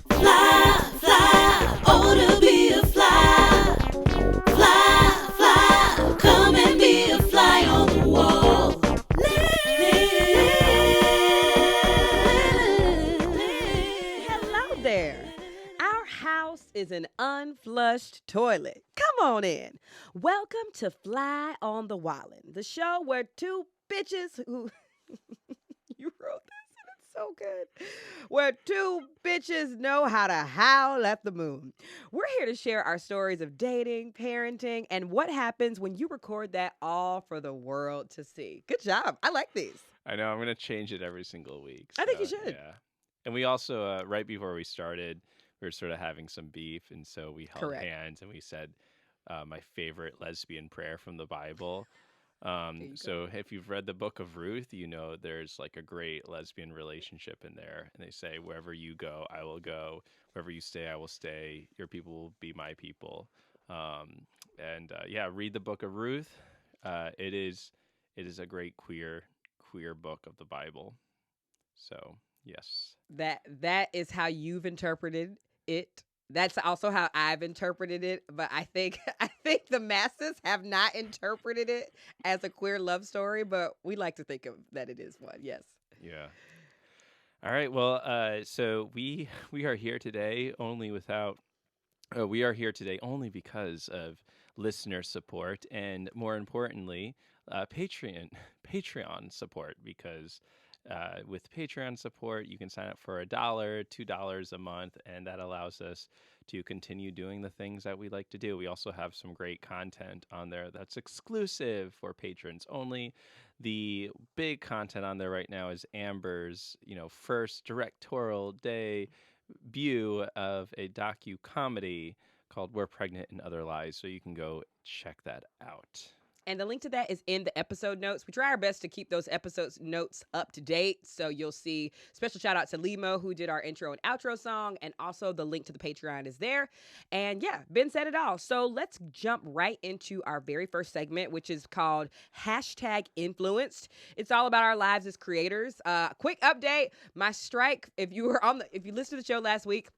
Fly, fly, oh to be a fly. Fly, fly, come and be a fly on the wall. Hello there. Our house is an unflushed toilet. Come on in. Welcome to Fly on the Wallin, the show where two bitches who you wrote this and it's so good. Where two bitches know how to howl at the moon. We're here to share our stories of dating, parenting, and what happens when you record that all for the world to see. Good job. I like these. I know. I'm going to change it every single week. I think you should. Yeah. And we also, right before we started, we were sort of having some beef. And so we held Correct. hands and we said my favorite lesbian prayer from the Bible. you So if you've read the book of Ruth, you know there's like a great lesbian relationship in there. And they say, wherever you go, I will go. Wherever you stay, I will stay. Your people will be my people. Read the book of Ruth. It is a great queer book of the Bible. So, yes. That is how you've interpreted it. That's also how I've interpreted it, but I think the masses have not interpreted it as a queer love story, but we like to think of that it is one. Yes. Yeah. All right. Well, so we are here today only because of listener support and, more importantly, Patreon support, because with Patreon support, you can sign up for $1, $2 a month, and that allows us to continue doing the things that we like to do. We also have some great content on there that's exclusive for patrons only. The big content on there right now is Amber's, first directorial debut of a docu-comedy called We're Pregnant and Other Lies, so you can go check that out. And the link to that is in the episode notes. We try our best to keep those episode notes up to date. So you'll see special shout out to Limo, who did our intro and outro song. And also the link to the Patreon is there. And yeah, Ben said it all. So let's jump right into our very first segment, which is called #Influenced. It's all about our lives as creators. Quick update. My strike, if you listened to the show last week,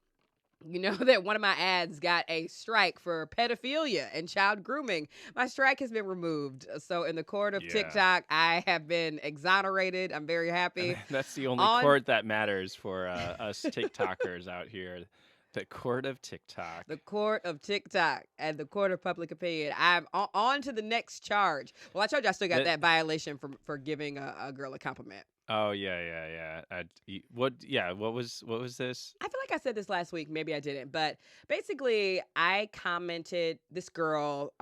you know that one of my ads got a strike for pedophilia and child grooming. My strike has been removed. So in the court of TikTok, I have been exonerated. I'm very happy. That's the only court that matters for us TikTokers out here. The court of TikTok. The court of TikTok and the court of public opinion. I'm on to the next charge. Well, I told you I still got that violation for giving a girl a compliment. Oh yeah. What was this? I feel like I said this last week. Maybe I didn't, but basically, I commented. This girl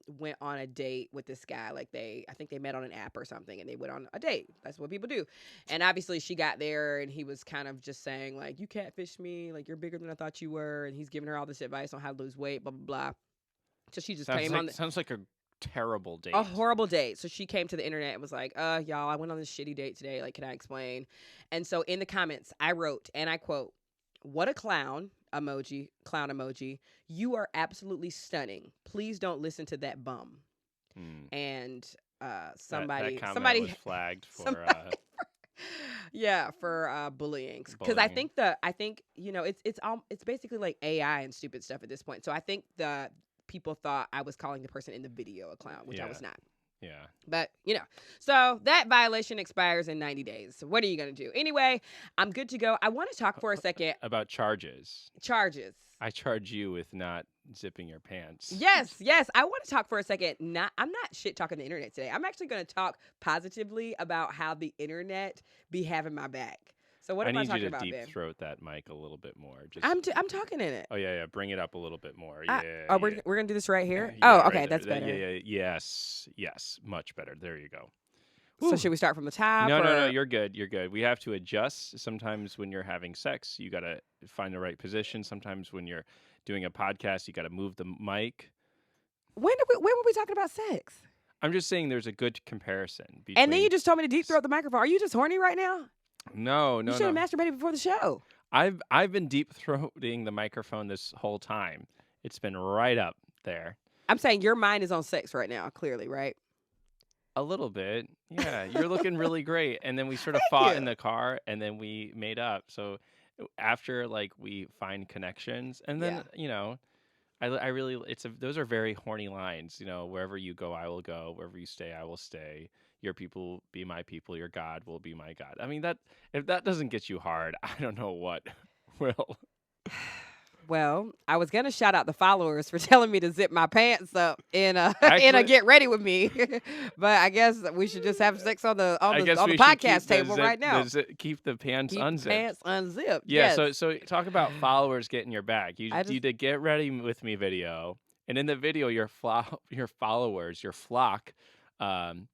went on a date with this guy. I think they met on an app or something, and they went on a date. That's what people do. And obviously, she got there, and he was kind of just saying like, "You catfished me. Like you're bigger than I thought you were." And he's giving her all this advice on how to lose weight. Blah blah blah. So she just came on. Sounds like a terrible date. A horrible date. So she came to the internet and was like, y'all, I went on this shitty date today. Like, can I explain? And so in the comments, I wrote, and I quote, "What a clown emoji. You are absolutely stunning. Please don't listen to that bum." And somebody was flagged for for bullying. Because I think it's basically like AI and stupid stuff at this point. So I think the people thought I was calling the person in the video a clown, which I was not. Yeah. But, so that violation expires in 90 days. So what are you going to do? Anyway, I'm good to go. I want to talk for a second. About charges. Charges. I charge you with not zipping your pants. Yes. I want to talk for a second. I'm not shit talking the internet today. I'm actually going to talk positively about how the internet be having my back. So what am I talking about, Ben? I need you to deep throat that mic a little bit more. I'm talking in it. Oh, yeah. Bring it up a little bit more. We're going to do this right here? Okay. That's better. Yeah. Yes. Much better. There you go. So should we start from the top? No. You're good. We have to adjust. Sometimes when you're having sex, you got to find the right position. Sometimes when you're doing a podcast, you got to move the mic. When were we talking about sex? I'm just saying there's a good comparison. And then you just told me to deep throat the microphone. Are you just horny right now? No. You should have masturbated before the show. I've been deep throating the microphone this whole time. It's been right up there. I'm saying your mind is on sex right now, clearly, right? A little bit. Yeah, you're looking really great. And then we sort of fought in the car, and then we made up. So after like we find connections, and then I really those are very horny lines. Wherever you go, I will go. Wherever you stay, I will stay. Your people be my people. Your God will be my God. I mean, that if that doesn't get you hard, I don't know what will. Well, I was gonna shout out the followers for telling me to zip my pants up in a Actually, get ready with me, but I guess we should just have sex on the I guess on we the should podcast table right now. Keep the pants Keep unzipped. the pants unzipped. Yeah. Yes. So talk about followers getting your back. You I just- did get ready with me video, and in the video, your followers, your flock. Don't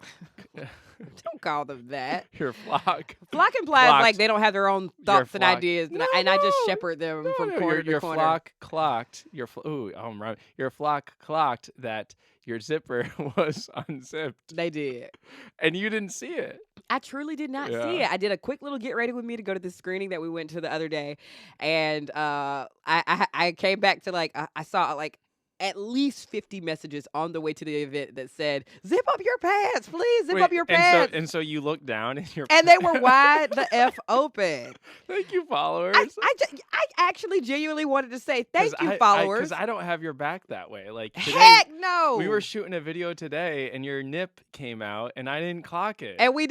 call them that. Your flock. Flock implies Flocked. like they don't have their own thoughts and flock. ideas, No, and I just no, shepherd them from No, corner to your corner. flock clocked. I'm right. Your flock clocked that your zipper was unzipped, They did. and you didn't see it. I truly did not see Yeah. it. I did a quick little get ready with me to go to this screening that we went to the other day, and I came back to like I saw like at least 50 messages on the way to the event that said, "Zip up your pants, please. Zip Wait, up your pants." And so you look down and your And they were wide the f open. Thank you, followers. I actually genuinely wanted to say thank you, followers. Because I don't have your back that way. Like today, Heck no. we were shooting a video today, and your nip came out, and I didn't clock it. And we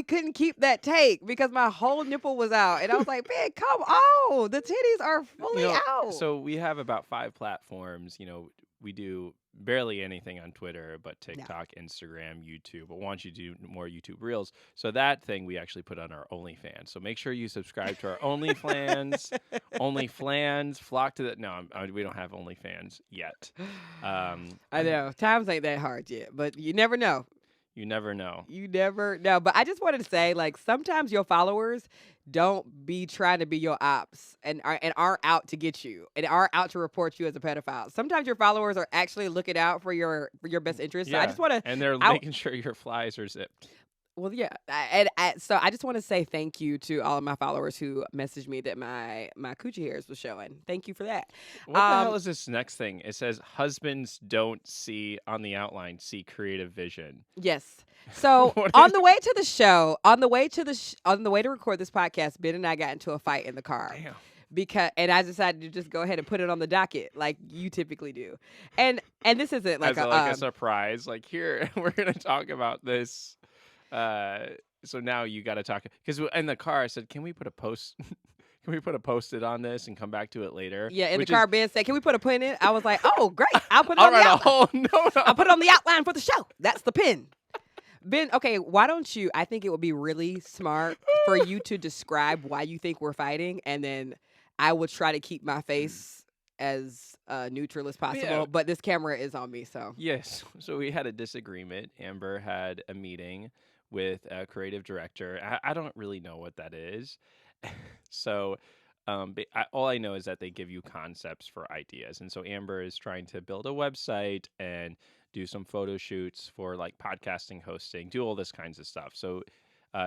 couldn't keep that take because my whole nipple was out. And I was like, man, come on. The titties are fully out. So we have about 5 platforms. We do barely anything on Twitter, but TikTok, Instagram, YouTube. But once you do more YouTube Reels, so that thing we actually put on our OnlyFans. So make sure you subscribe to our OnlyFans. OnlyFans, flock to that. No, we don't have OnlyFans yet. I know. Times ain't that hard yet, but you never know. You never know. You never know. But I just wanted to say, like, sometimes your followers don't be trying to be your ops and are out to get you and are out to report you as a pedophile. Sometimes your followers are actually looking out for your best interest. So I just want to, and they're making sure your flies are zipped. well, yeah, so I just want to say thank you to all of my followers who messaged me that my coochie hairs was showing. Thank you for that. What the hell is this next thing? It says husbands don't see on the outline, see creative vision. Yes. So on the way to the show, on the way to record this podcast, Ben and I got into a fight in the car. Damn. And I decided to just go ahead and put it on the docket like you typically do. And this isn't like a surprise. Like, here, we're going to talk about this. So now you got to talk, because in the car I said, can we put a post? Can we put a post-it on this and come back to it later? Yeah, in the car, Ben said, can we put a pin in it? I was like, oh, great. I'll put it I'll on the write a outline. whole note. I'll put it on the outline for the show. That's the pin. Ben, okay, why don't you, I think it would be really smart for you to describe why you think we're fighting, and then I will try to keep my face as neutral as possible, Yeah. but this camera is on me, so. Yes. So we had a disagreement. Amber had a meeting with a creative director. I don't really know what that is. So all I know is that they give you concepts for ideas. And so Amber is trying to build a website and do some photo shoots for like podcasting, hosting, do all this kinds of stuff. So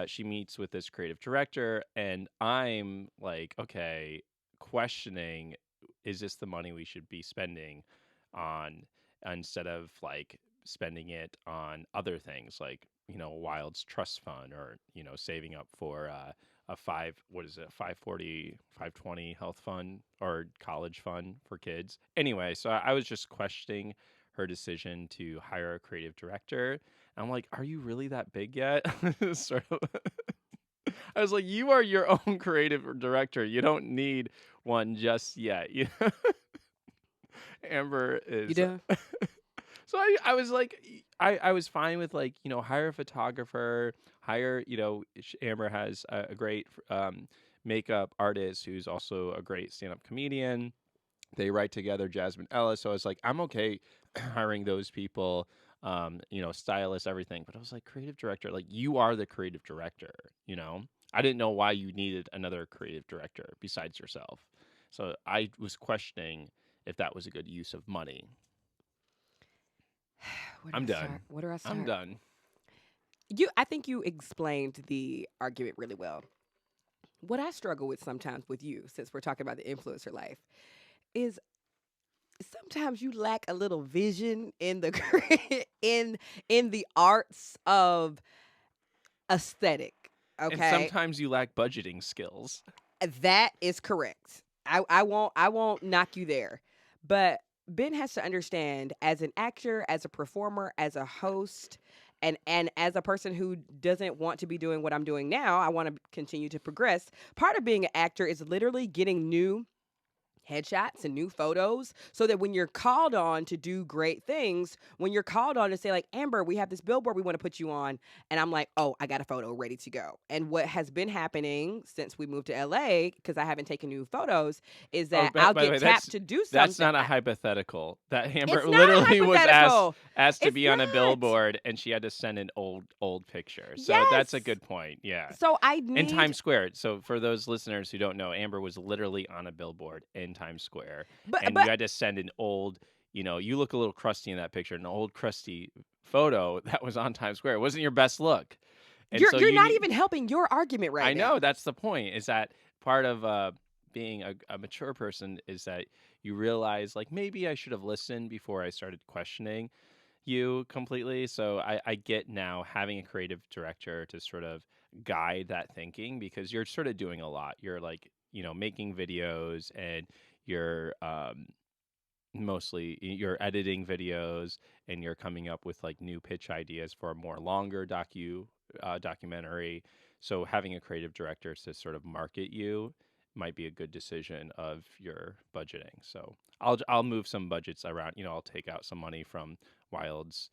she meets with this creative director, and I'm like, okay, questioning, is this the money we should be spending on instead of like spending it on other things like, Wild's trust fund, or, saving up for a 520 health fund or college fund for kids. Anyway, so I was just questioning her decision to hire a creative director. And I'm like, are you really that big yet? Sort of. I was like, you are your own creative director. You don't need one just yet. Amber is. You do? So I was like, I was fine with like, hire a photographer, hire, Amber has a great makeup artist who's also a great stand-up comedian. They write together, Jasmine Ellis. So I was like, I'm okay hiring those people, stylists, everything. But I was like, creative director, like, you are the creative director, I didn't know why you needed another creative director besides yourself. So I was questioning if that was a good use of money. I'm done. Where do I start? I'm done. I think you explained the argument really well. What I struggle with sometimes with you, since we're talking about the influencer life, is sometimes you lack a little vision in the in the arts of aesthetic. Okay. And sometimes you lack budgeting skills. That is correct. I won't knock you there. But Ben has to understand, as an actor, as a performer, as a host, and as a person who doesn't want to be doing what I'm doing now, I want to continue to progress. Part of being an actor is literally getting new headshots and new photos so that when you're called on to do great things, when you're called on to say like, Amber, we have this billboard we want to put you on, and I'm like, oh, I got a photo ready to go. And what has been happening since we moved to LA, because I haven't taken new photos, is that I'll by the way, get tapped to do something. That's not a hypothetical. That Amber It's not a literally was hypothetical. asked to It's be on a not. billboard, and she had to send an old picture. So that's a Yes. good point. Yeah. So I In need Times Square. So for those listeners who don't know, Amber was literally on a billboard in Times Square, and you had to send an old, you look a little crusty in that picture, an old crusty photo that was on Times Square. It wasn't your best look. And you're so you're you not need- even helping your argument right I now. know, that's the point. Is that part of being a mature person is that you realize like maybe I should have listened before I started questioning you completely. So I get now having a creative director to sort of guide that thinking, because you're sort of doing a lot. You're like, making videos, and you're mostly you're editing videos, and you're coming up with like new pitch ideas for a more longer documentary. So having a creative director to sort of market you might be a good decision of your budgeting. So I'll move some budgets around. I'll take out some money from Wild's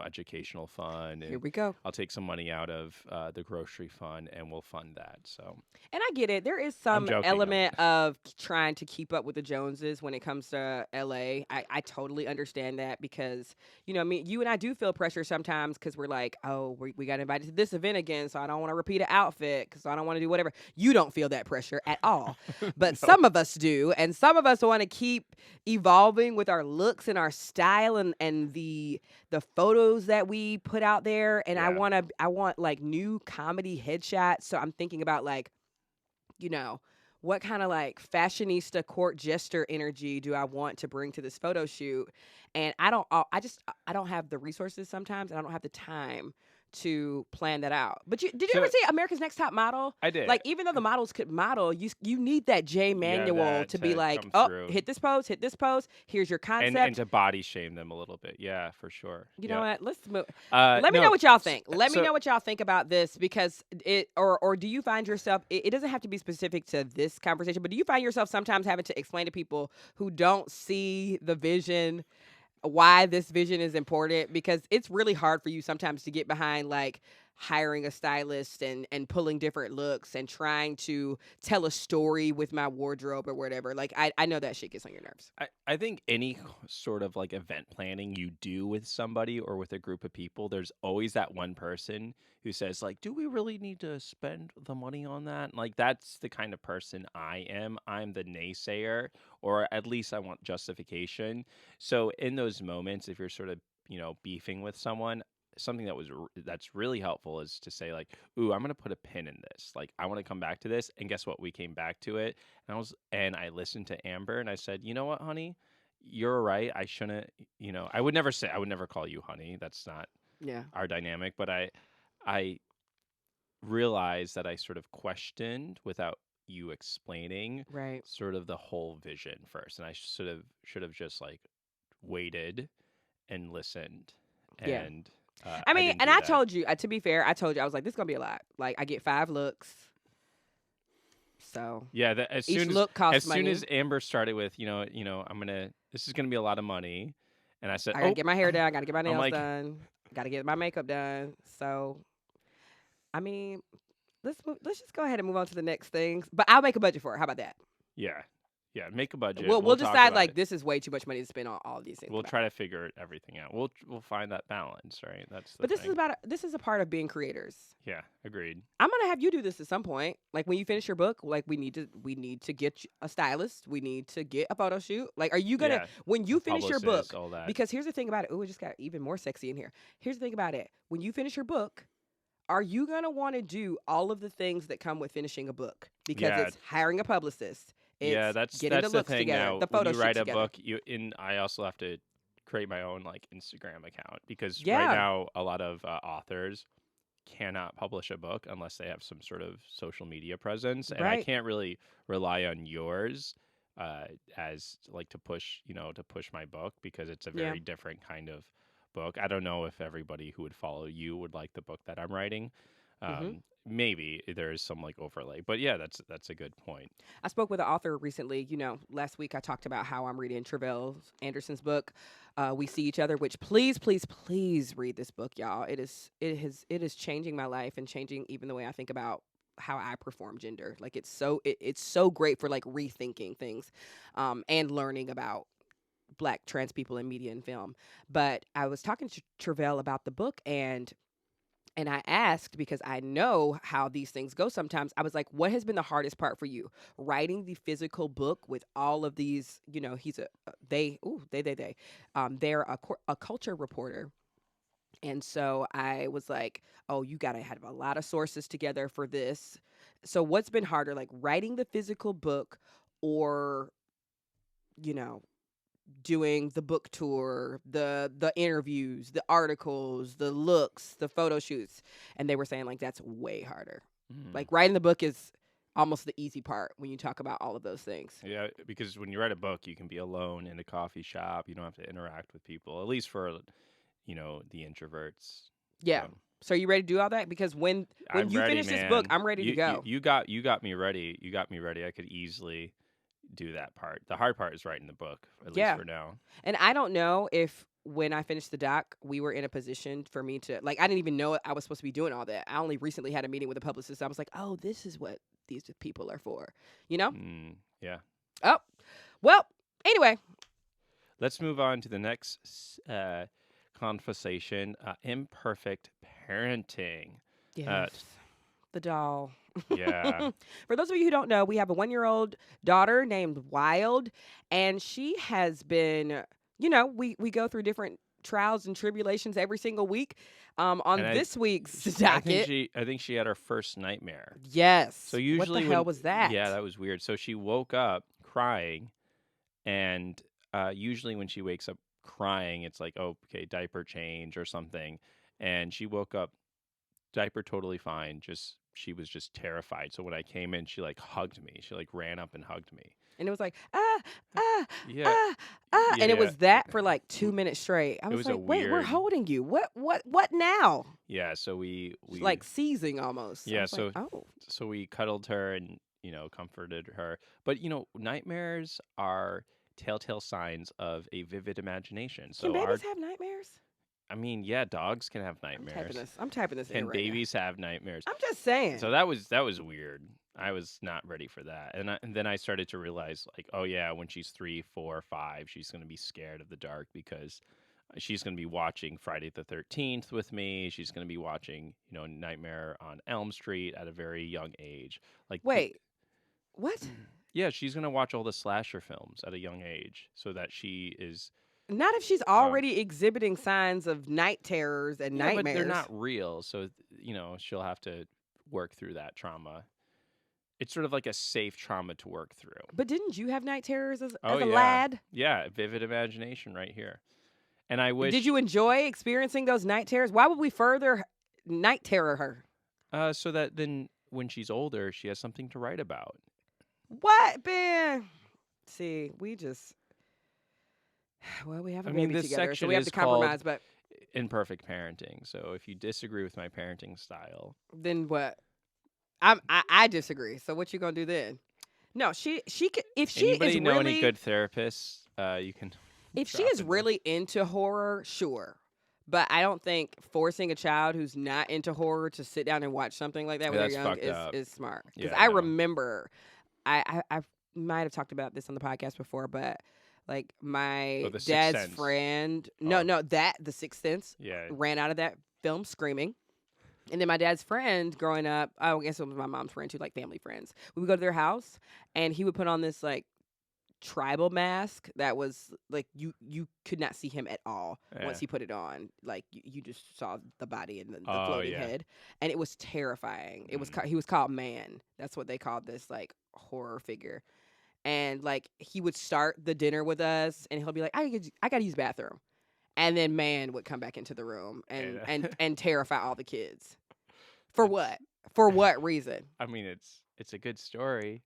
educational fund, Here and we go. I'll take some money out of the grocery fund, and we'll fund that. So And I get it. There is I'm some joking, element of trying to keep up with the Joneses when it comes to LA. I totally understand that because, you and I do feel pressure sometimes because we're like, oh, we got invited to this event again, so I don't want to repeat an outfit because I don't want to do whatever. You don't feel that pressure at all. But some of us do. And some of us want to keep evolving with our looks and our style and the photos that we put out there. And Yeah. I want like new comedy headshots. So I'm thinking about like, what kind of like fashionista court jester energy do I want to bring to this photo shoot? And I don't have the resources sometimes, and I don't have the time to plan that out. But did you ever So- see America's Next Top Model? I did. Like, even though the models could model, you need that J manual that to be to like, come oh, through. hit this pose, here's your concept. and to body shame them a little bit. Yeah, for sure. You know what? Let's move. Let Let me know what y'all think. Let me know what y'all think about this, because or do you find yourself, it doesn't have to be specific to this conversation, but do you find yourself sometimes having to explain to people who don't see the vision why this vision is important? Because it's really hard for you sometimes to get behind like hiring a stylist and pulling different looks and trying to tell a story with my wardrobe or whatever. Like I know that shit gets on your nerves. I think any sort of like event planning you do with somebody or with a group of people, there's always that one person who says like, do we really need to spend the money on that? Like, that's the kind of person I am. I'm the naysayer, or at least I want justification. So in those moments, if you're sort of, beefing with someone, something that's really helpful is to say like, ooh, I'm gonna put a pin in this. Like, I want to come back to this. And guess what? We came back to it, and I listened to Amber, and I said, you know what, honey, you're right. I shouldn't. I would never call you honey. That's not Yeah. our dynamic. But I realized that I sort of questioned without you explaining Right. sort of the whole vision first, and I should have just like waited and listened. Yeah. And I mean, didn't and do I that. told you, to be fair, I was like, this is gonna be a lot. Like, I get 5 looks. So Yeah, each look costs as money. soon as Amber started with, this is gonna be a lot of money, and I said, I gotta get my hair done, gotta get my nails like- done, gotta get my makeup done. So, I mean, let's just go ahead and move on to the next things. But I'll make a budget for it. How about that? yeah, make a budget. We'll talk decide about like it. this is way too much money to spend on all these things. We'll try to figure everything out. We'll find that balance, right? That's the But this thing. is this is a part of being creators. Yeah, agreed. I'm gonna have you do this at some point. Like, when you finish your book, like we need to get a stylist. We need to get a photo shoot. Like, are you gonna Yeah, when you finish your book? publicist, all that. Because here's the thing about it. Oh, it just got even more sexy in here. Here's the thing about it. When you finish your book, are you gonna want to do all of the things that come with finishing a book? Because Yeah. it's hiring a publicist. It's that's getting the the looks thing together, now. the photo when you write shoot a together. book, I also have to create my own like Instagram account, because Yeah. right now a lot of authors cannot publish a book unless they have some sort of social media presence, and I Right. can't really rely on yours as like to push my book, because it's a Yeah. very different kind of book. I don't know if everybody who would follow you would like the book that I'm writing. hmm Maybe there is some like overlay, but yeah, that's a good point. I spoke with an author recently. Last week I talked about how I'm reading Tre'vell Anderson's book. We See Each Other, which please, please, please read this book, y'all. It is changing my life and changing even the way I think about how I perform gender. Like it's so great for like rethinking things, and learning about Black trans people in media and film. But I was talking to Tre'vell about the book, and I asked, because I know how these things go sometimes. I was like, what has been the hardest part for you? Writing the physical book with all of these, he's they're a culture reporter. And so I was like, oh, you got to have a lot of sources together for this. So what's been harder, like writing the physical book, or, you know, doing the book tour, the interviews, the articles, the looks, the photo shoots? And they were saying like that's way harder. Mm. Like writing the book is almost the easy part when you talk about all of those things. Yeah, because when you write a book, you can be alone in a coffee shop. You don't have to interact with people, at least for the introverts. Yeah. So, So you ready to do all that? Because when I'm you ready, finish this book, man. I'm ready to go. You got me ready. You got me ready. I could easily do that part. The hard part is writing the book, at Yeah. least for now. And I don't know if when I finished the doc, we were in a position for me to, like, I didn't even know I was supposed to be doing all that. I only recently had a meeting with a publicist. I was like, oh, this is what these people are for, Yeah. Oh, well, anyway. Let's move on to the next conversation. Imperfect parenting. Yes. The doll. Yeah. For those of you who don't know, we have a 1-year-old daughter named Wild, and she has been, we go through different trials and tribulations every single week. On And this week's docket. I think she had her first nightmare. Yes. So usually what the hell was that? Yeah, that was weird. So she woke up crying, and usually when she wakes up crying, it's like, oh, okay, diaper change or something. And she woke up diaper totally fine. She was just terrified. So when I came in, she like hugged me. She like ran up and hugged me. And it was like, Yeah. and it Yeah. was that for like 2 minutes straight. I It was was like, a wait, we're weird- holding you. What now? Yeah. So we Like seizing almost. I Yeah, was like, oh. so we cuddled her and comforted her. But nightmares are telltale signs of a vivid imagination. So Can babies have nightmares? I mean, yeah, dogs can have nightmares. I'm typing this in And right now. babies have nightmares. I'm just saying. So that was weird. I was not ready for that. And then I started to realize, like, oh yeah, when she's 3, 4, 5, she's going to be scared of the dark, because she's going to be watching Friday the 13th with me. She's going to be watching, Nightmare on Elm Street at a very young age. Like, Wait, what? yeah, she's going to watch all the slasher films at a young age, so that she is. Not if she's already exhibiting signs of night terrors and Yeah, nightmares. but they're not real, so she'll have to work through that trauma. It's sort of like a safe trauma to work through. But didn't you have night terrors as Oh, a yeah. lad? Yeah, vivid imagination right here. And I wish. Did you enjoy experiencing those night terrors? Why would we further night terror her? So that then when she's older, she has something to write about. What, Ben? See, we just. Well, we have a I mean, baby this together, so section we have is to compromise. But Imperfect parenting. So if you disagree with my parenting style, then what? I disagree. So what you gonna do then? No, she could, if she anybody is know really any good therapists? You can. if she drop is in. really into horror, sure. But I don't think forcing a child who's not into horror to sit down and watch something like that when That's they're young fucked up. is smart. Because Yeah, I no. remember, I might have talked about this on the podcast before, but like my The Sixth dad's Sense. friend, Oh. The Sixth Sense Yeah. ran out of that film screaming. And then my dad's friend growing up, I guess it was my mom's friend too, like family friends. We would go to their house, and he would put on this like tribal mask that was like you could not see him at all once Yeah. he put it on. Like you just saw the body and the Oh, floating yeah. head, and it was terrifying. It was Mm. he was called Man. That's what they called this like horror figure. And like he would start the dinner with us, and he'll be like, I gotta use the bathroom. And then Man would come back into the room and Yeah. and terrify all the kids. For It's- what? For what reason? I mean, it's a good story.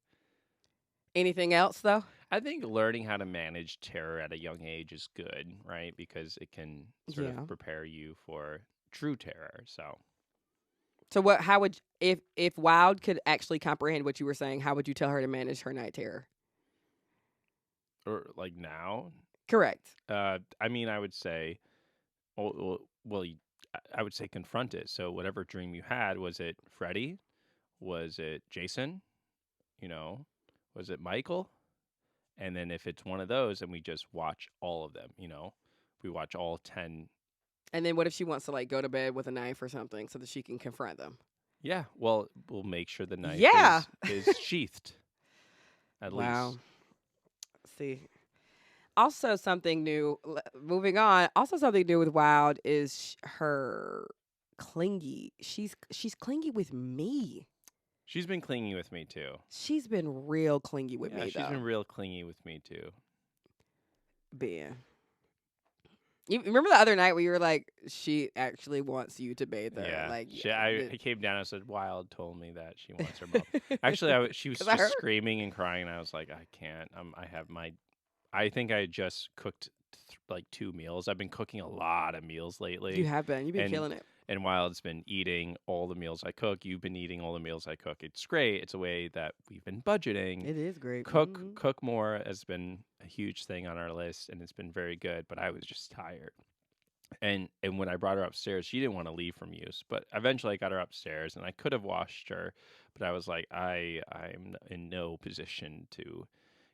Anything else though? I think learning how to manage terror at a young age is good, right? Because it can sort Yeah. of prepare you for true terror. So, So what? How would if Wild could actually comprehend what you were saying? How would you tell her to manage her night terror? or like now, Correct. I mean, I would say, I would say confront it. So, whatever dream you had, was it Freddy? Was it Jason? You know, was it Michael? And then if it's one of those, and we just watch all of them, we watch all 10. And then what if she wants to like go to bed with a knife or something so that she can confront them? Yeah, well, we'll make sure the knife Yeah. is sheathed, at Wow. least. See. Also, something new. Moving on. Also, something new with Wild is her clingy. She's clingy with me. She's been clingy with me, too. She's been real clingy with Yeah, me she's though. been real clingy with me, too. Ben. You remember the other night where you were like, she actually wants you to bathe her? Yeah, Like, I came down and said, Wild told me that she wants her mom. Actually, she was 'Cause I just heard- screaming and crying, and I was like, I can't. I think I just cooked like 2 meals. I've been cooking a lot of meals lately. You have been. You've been and- killing it. And Wild's been eating all the meals I cook. You've been eating all the meals I cook. It's great. It's a way that we've been budgeting. It is great. Cook Mhm. cook more has been a huge thing on our list, and it's been very good. But I was just tired. And when I brought her upstairs, she didn't want to leave from use. But eventually, I got her upstairs, and I could have washed her, but I was like, I'm in no position to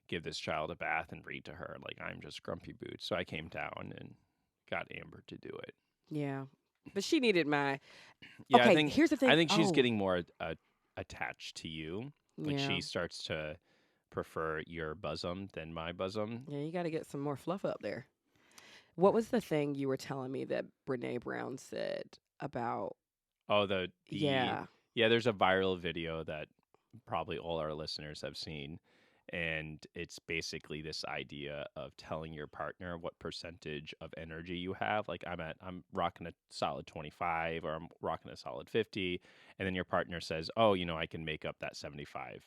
give this child a bath and read to her. Like, I'm just grumpy boots. So I came down and got Amber to do it. Yeah. But she needed my. Yeah, Okay, I think here's the thing. I think she's Oh, getting more attached to you. Like yeah. she starts to prefer your bosom than my bosom. Yeah, you got to get some more fluff up there. What was the thing you were telling me that Brene Brown said about? Oh, Yeah. yeah. There's a viral video that probably all our listeners have seen, and it's basically this idea of telling your partner what percentage of energy you have. Like I'm rocking a solid 25, or I'm rocking a solid 50, and then your partner says, "Oh, I can make up that 75%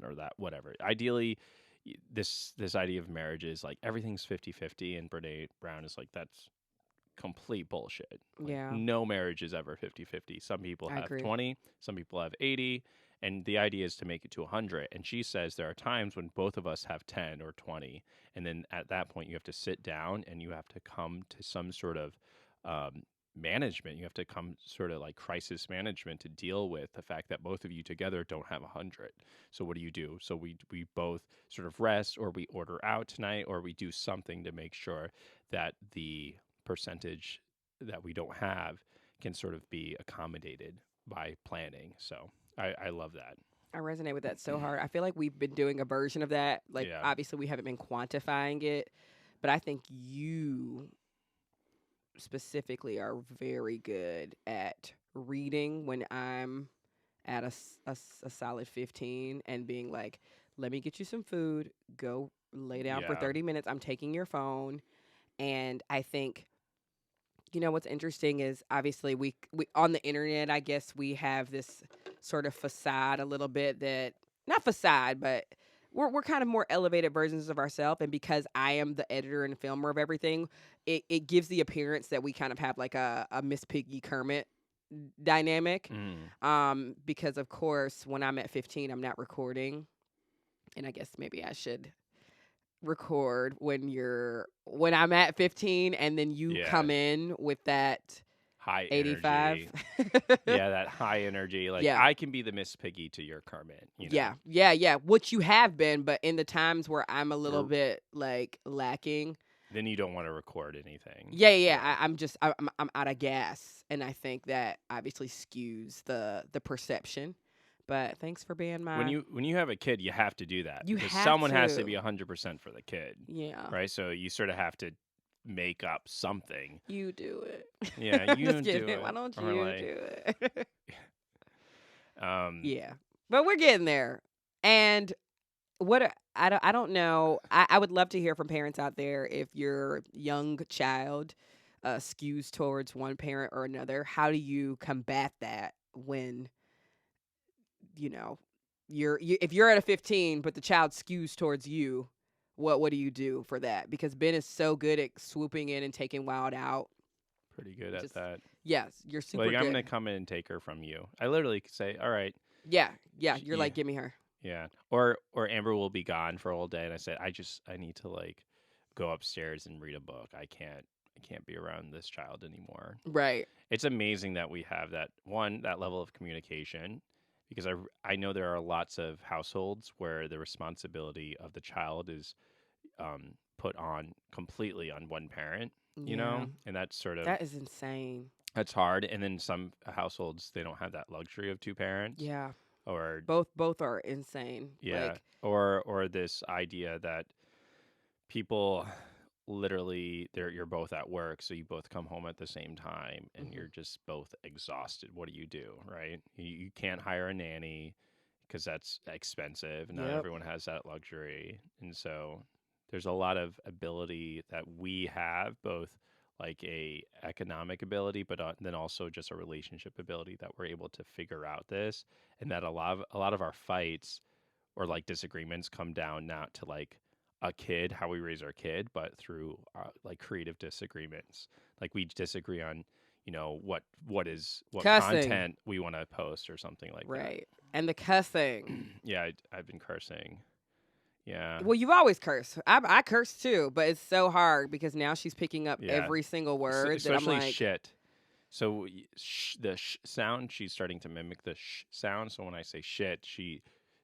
or that whatever." Ideally, this idea of marriage is like everything's 50-50, and Brene Brown is like, that's complete bullshit. Like, Yeah. no marriage is ever 50-50. Some people I have agree. 20, some people have 80, and the idea is to make it to 100. And she says there are times when both of us have 10 or 20, and then at that point you have to sit down and you have to come to some sort of management. You have to come sort of like crisis management to deal with the fact that both of you together don't have 100. So what do you do? So we both sort of rest, or we order out tonight, or we do something to make sure that the percentage that we don't have can sort of be accommodated by planning. So I love that. I resonate with that so hard. I feel like we've been doing a version of that. Like, Yeah. obviously, we haven't been quantifying it, but I think you specifically are very good at reading when I'm at a solid 15 and being like, let me get you some food, go lay down for Yeah. 30 minutes. I'm taking your phone. And I think, what's interesting is obviously we on the internet, I guess we have this sort of facade a little bit that, not facade, but we're kind of more elevated versions of ourselves. And because I am the editor and filmer of everything, it gives the appearance that we kind of have like a Miss Piggy Kermit dynamic. Because of course, when I'm at 15, I'm not recording. And I guess maybe I should record when I'm at 15, and then you Yeah. come in with that High 85. energy. Yeah, that high energy. Like, Yeah. I can be the Miss Piggy to your Kermit. Yeah. What you have been, but in the times where I'm a little You're- bit like lacking. Then you don't want to record anything. Yeah. I'm out of gas, and I think that obviously skews the perception. But thanks for being my. When you have a kid, you have to do that. You because have someone has to to. be 100% for the kid. Yeah. Right? So you sort of have to make up something. You do it. Yeah, you Just do kidding. it. Why don't Or you like- do it? Um, Yeah, but we're getting there. And I don't know. I would love to hear from parents out there if your young child skews towards one parent or another. How do you combat that when you know if you're at a 15 but the child skews towards you, what do you do for that? Because Ben is so good at swooping in and taking Wild out. Pretty good at Just that. yes, you're super Like, good. I'm gonna come in and take her from you. I literally could say, all right, yeah, Sh- you're yeah. like, give me her. yeah. Or Amber will be gone for a whole day, and I said, I need to like go upstairs and read a book. I can't be around this child anymore. Right. It's amazing that we have that level of communication, because I know there are lots of households where the responsibility of the child is put on completely on one parent, Yeah. and that's sort of That is insane. that's hard. And then some households, they don't have that luxury of two parents, Yeah. or Both are insane. yeah, Like, or this idea that people literally you're both at work, so you both come home at the same time, and Mhm. you're just both exhausted. What do, right? You can't hire a nanny because that's expensive. Not Yep. everyone has that luxury, and so there's a lot of ability that we have, both like a economic ability, but then also just a relationship ability, that we're able to figure out this, and that a lot of our fights or like disagreements come down not to like a kid, how we raise our kid, but through like creative disagreements. Like, we disagree on, what cussing. content we want to post or something like Right. And the cussing. that. Yeah, I've been cursing. Yeah. Well, you've always cursed. I curse too, but it's so hard because now she's picking up Yeah. every single word that I'm Especially like, shit. So the sound, she's starting to mimic the sound. So when I say shit,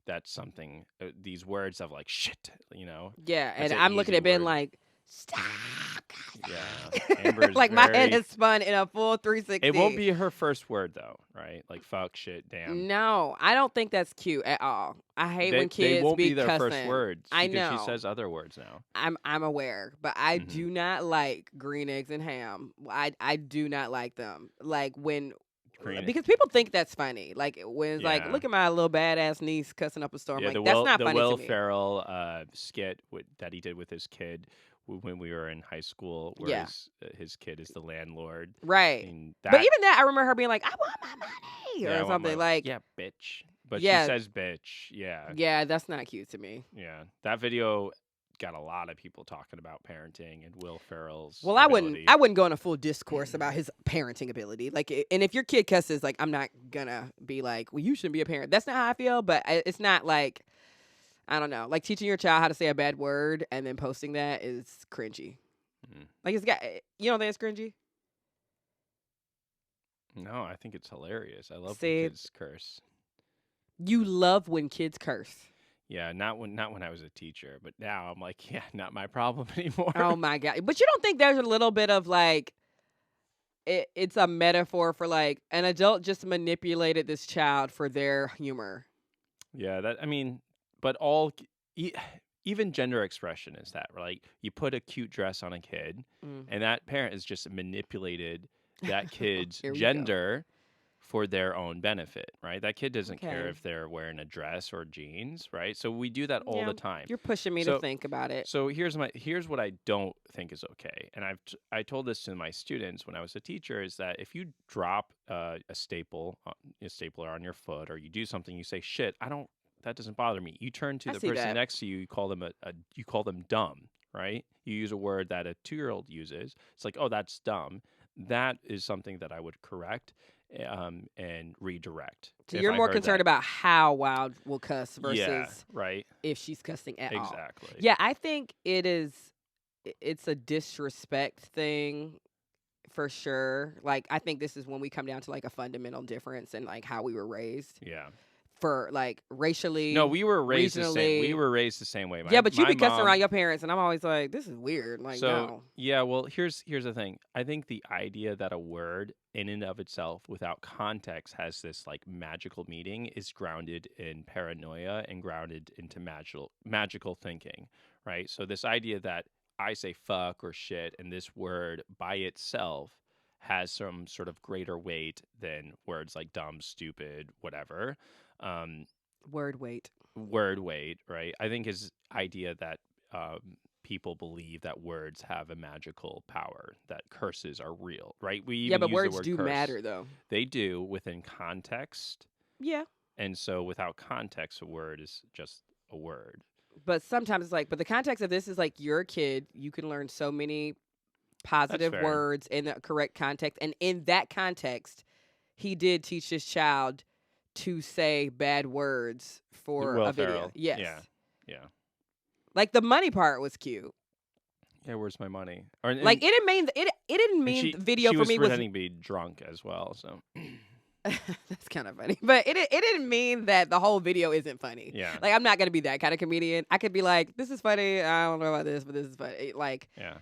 that's something. These words of like shit, yeah. That's And an I'm looking easy at Ben word. like, stop. Yeah, Amber's like my head very- is spun in a full 360. It won't be her first word though, right? Like fuck, shit, damn. No, I don't think that's cute at all. I hate when They kids won't be be their cussing. first words. I because know. she says other words now. I'm aware, but I Mhm. do not like green eggs and ham. I do not like them. Like when Green- because people think that's funny. Like when it's like, Yeah. look at my little badass niece cussing up a storm. Yeah, like that's not the funny Will to me. Ferrell skit that he did with his kid when we were in high school, where Yeah. his kid is the landlord. Right. And But even that, I remember her being like, "I want my money" yeah, I or want something my- like. yeah, bitch. But Yeah. she says bitch. Yeah. Yeah, that's not cute to me. Yeah. That video got a lot of people talking about parenting and Will Ferrell's Well, ability. I wouldn't go on a full discourse about his parenting ability. Like, and if your kid cusses, like, I'm not gonna be like, well, you shouldn't be a parent. That's not how I feel. But it's not like, I don't know, like teaching your child how to say a bad word and then posting that is cringy. Mhm. Like, it's got, you don't think it's cringy? No, I think it's hilarious. I love See? when kids curse. You love when kids curse. Yeah, not when I was a teacher, but now I'm like, yeah, not my problem anymore. Oh my god! But you don't think there's a little bit of like, it's a metaphor for like an adult just manipulated this child for their humor. Yeah, but even gender expression is that, right? You put a cute dress on a kid, Mm. and that parent has just manipulated that kid's Here we go. gender for their own benefit, right? That kid doesn't care Okay. if they're wearing a dress or jeans, right? So we do that all Yeah, the time. You're pushing me So- to think about it. So here's what I don't think is okay, and I told this to my students when I was a teacher, is that if you drop a stapler on your foot, or you do something, you say shit, that doesn't bother me. You turn to I the see person that. next to you, you call them you call them dumb, right? You use a word that a 2-year-old uses. It's like, oh, that's dumb. That is something that I would correct and redirect. So if you're I more heard concerned that. about how Wild will cuss versus Yeah, right. if she's cussing at all. Exactly. Yeah, I think it's a disrespect thing for sure. Like, I think this is when we come down to like a fundamental difference in like how we were raised Yeah. for like racially. No, we were raised the same. We regionally. were raised the same way. Yeah, but you my be cussing mom- around your parents, and I'm always like, this is weird. Like, So no. yeah, well, here's the thing. I think the idea that a word in and of itself, without context, has this like magical meaning is grounded in paranoia and grounded into magical thinking, right? So this idea that I say fuck or shit, and this word by itself has some sort of greater weight than words like dumb, stupid, whatever. Word weight. Word weight, right? I think his idea that people believe that words have a magical power, that curses are real, right? We Yeah, even but use the words word do curse. matter, though. They do within context. Yeah. And so without context, a word is just a word. But sometimes it's like, but the context of this is like you're a kid. You can learn so many That's positive fair. words in the correct context. And in that context, he did teach his child to say bad words for Will a video. Ferrell. Yes. Yeah. Like the money part was cute. Yeah, where's my money? Or, Like it didn't mean it didn't and mean she, the video she for was me was pretending to be drunk as well, so that's kind of funny. But it didn't mean that the whole video isn't funny. yeah. Like I'm not gonna be that kind of comedian. I could be like, this is funny. I don't know about this, but this is funny. Like Yeah.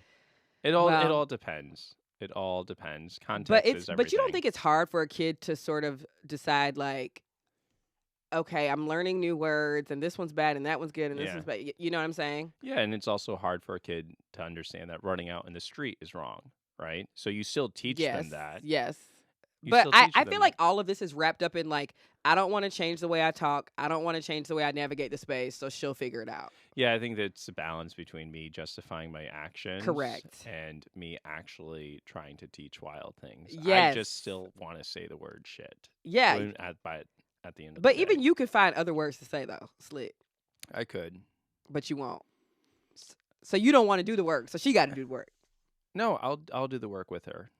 It all well, depends. It all depends. but Context it's is everything. but you don't think it's hard for a kid to sort of decide like, okay, I'm learning new words and this one's bad and that one's good and this Yeah. one's bad. You know what I'm saying? Yeah, and it's also hard for a kid to understand that running out in the street is wrong, right? So you still teach Yes. them that. Yes. You But still I teach feel them like all of this is wrapped up in like, I don't want to change the way I talk. I don't want to change the way I navigate the space. So she'll figure it out. Yeah, I think that's a balance between me justifying my actions Correct. and me actually trying to teach wild things. I Yes. just still want to say the word shit. Yeah. When at the end of But the day. even you could find other words to say though, slick. I could. But you won't. So you don't want to do the work. So she got to do the work. No, I'll do the work with her.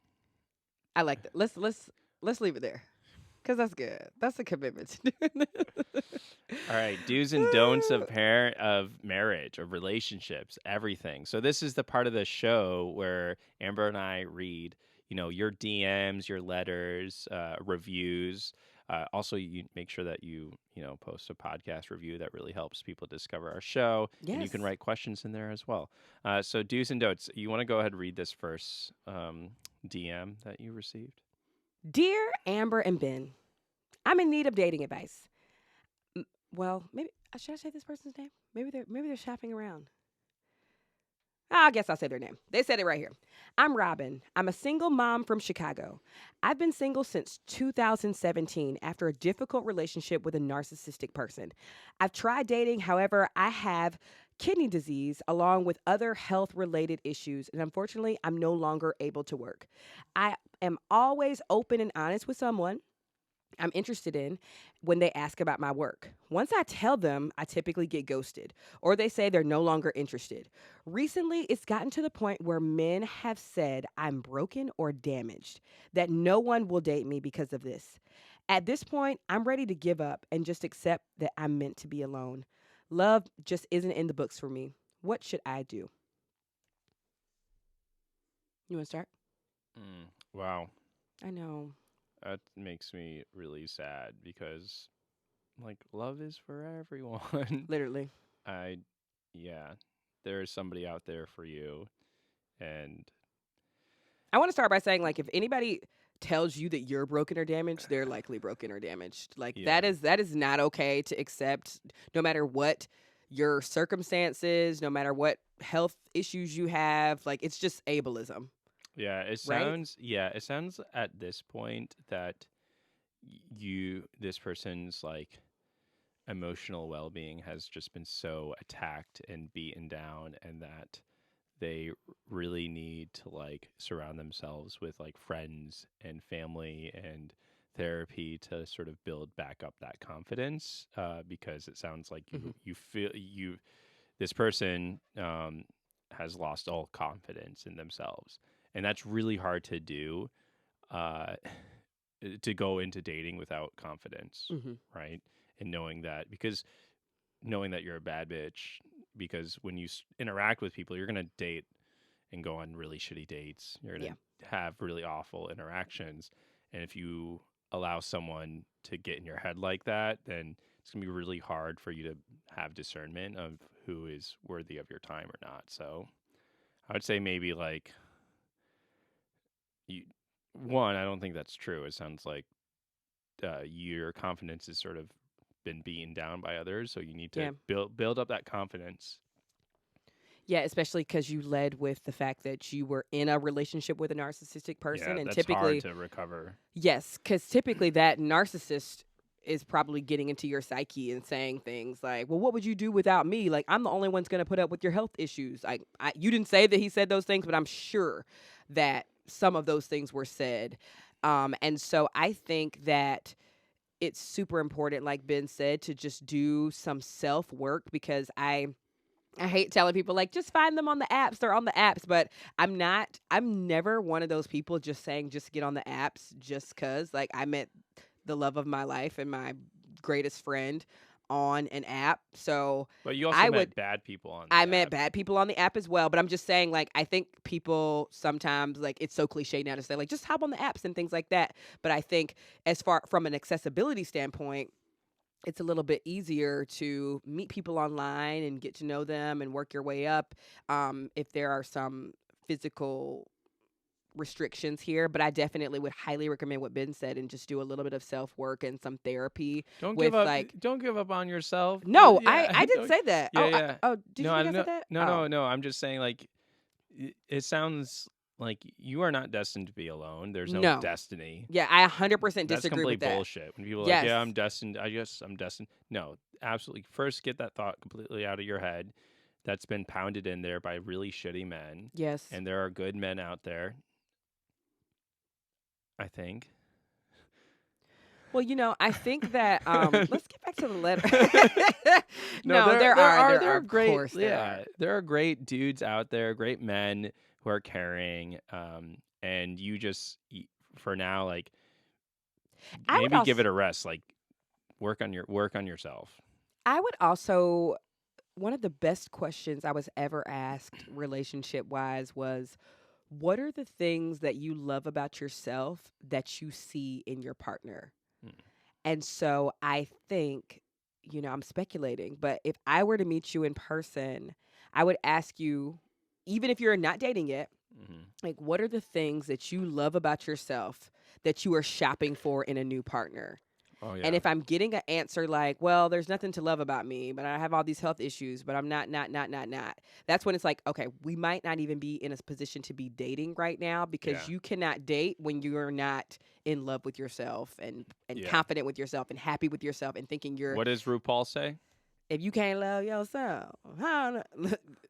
I like that. Let's leave it there, cause that's good. That's a commitment to doing this. All right, do's and don'ts of marriage, of relationships, everything. So this is the part of the show where Amber and I read, your DMs, your letters, reviews. Also, you make sure that you post a podcast review that really helps people discover our show. Yes. And you can write questions in there as well. So do's and don'ts. You want to go ahead and read this first DM that you received? Dear Amber and Ben, I'm in need of dating advice. Well, maybe should I say this person's name? Maybe they're shopping around. I guess I'll say their name. They said it right here. I'm Robin. I'm a single mom from Chicago. I've been single since 2017 after a difficult relationship with a narcissistic person. I've tried dating, however, I have kidney disease along with other health-related issues, and unfortunately, I'm no longer able to work. I am always open and honest with someone I'm interested in when they ask about my work. Once I tell them, I typically get ghosted, or they say they're no longer interested. Recently, it's gotten to the point where men have said I'm broken or damaged, that no one will date me because of this. At this point, I'm ready to give up and just accept that I'm meant to be alone. Love just isn't in the books for me. What should I do? You want to start? Wow. I know. That makes me really sad because, love is for everyone. Literally. There's somebody out there for you. And I want to start by saying, if anybody tells you that you're broken or damaged, they're likely broken or damaged. Yeah. That is not okay to accept, no matter what your circumstances, no matter what health issues you have. It's just ableism. Yeah, it sounds at this point that this person's emotional well-being has just been so attacked and beaten down, and that they really need to surround themselves with friends and family and therapy to sort of build back up that confidence, because it sounds like you feel this person has lost all confidence in themselves. And that's really hard to do, to go into dating without confidence, right? And knowing that you're a bad bitch, because when you interact with people, you're going to date and go on really shitty dates. You're going to have really awful interactions. And if you allow someone to get in your head like that, then it's going to be really hard for you to have discernment of who is worthy of your time or not. So I would say maybe I don't think that's true. It sounds like your confidence has sort of been beaten down by others, so you need to build up that confidence. Yeah, especially because you led with the fact that you were in a relationship with a narcissistic person, and that's typically hard to recover. Yes, because typically that narcissist is probably getting into your psyche and saying things like, well, what would you do without me? Like, I'm the only one's going to put up with your health issues. Like, you didn't say that he said those things, but I'm sure that some of those things were said. And so I think that it's super important, like Ben said, to just do some self work, because I hate telling people like just find them on the apps. They're on the apps, but I'm never one of those people just saying just get on the apps just cuz. Like, I met the love of my life and my greatest friend on an app. So But you also I met would bad people on. I the met app. bad people on the app as well, but I'm just saying, like, I think people sometimes, like, it's so cliche now to say, like, just hop on the apps and things like that. But I think as far from an accessibility standpoint, it's a little bit easier to meet people online and get to know them and work your way up, if there are some physical restrictions here. But I definitely would highly recommend what Ben said and just do a little bit of self work and some therapy. Don't with give up. like Don't give up on yourself. no, Yeah, I didn't don't- say that. Yeah, Oh, yeah. oh, did no, you I think I no, said that? no, Oh. no, no. I'm just saying, like, it sounds like you are not destined to be alone. There's no, No. destiny. Yeah, I 100% That's disagree complete with that. bullshit. When people are Yes. like, yeah, I'm destined. I guess I'm destined. No, absolutely. First, get that thought completely out of your head. That's been pounded in there by really shitty men. Yes. And there are good men out there, I think. Well, I think that let's get back to the letter. No, there are of great. course there are. There are great dudes out there, great men who are caring. And you just, for now, like, I would maybe give also- it a rest. Like, work on yourself. I would also, one of the best questions I was ever asked relationship wise was, what are the things that you love about yourself that you see in your partner? And so I think, I'm speculating, but if I were to meet you in person, I would ask you, even if you're not dating yet, like, what are the things that you love about yourself that you are shopping for in a new partner? Oh yeah. And if I'm getting an answer like, well, there's nothing to love about me, but I have all these health issues, but I'm not, that's when it's like, okay, we might not even be in a position to be dating right now, because you cannot date when you're not in love with yourself and confident with yourself and happy with yourself and thinking you're. What does RuPaul say? If you can't love yourself,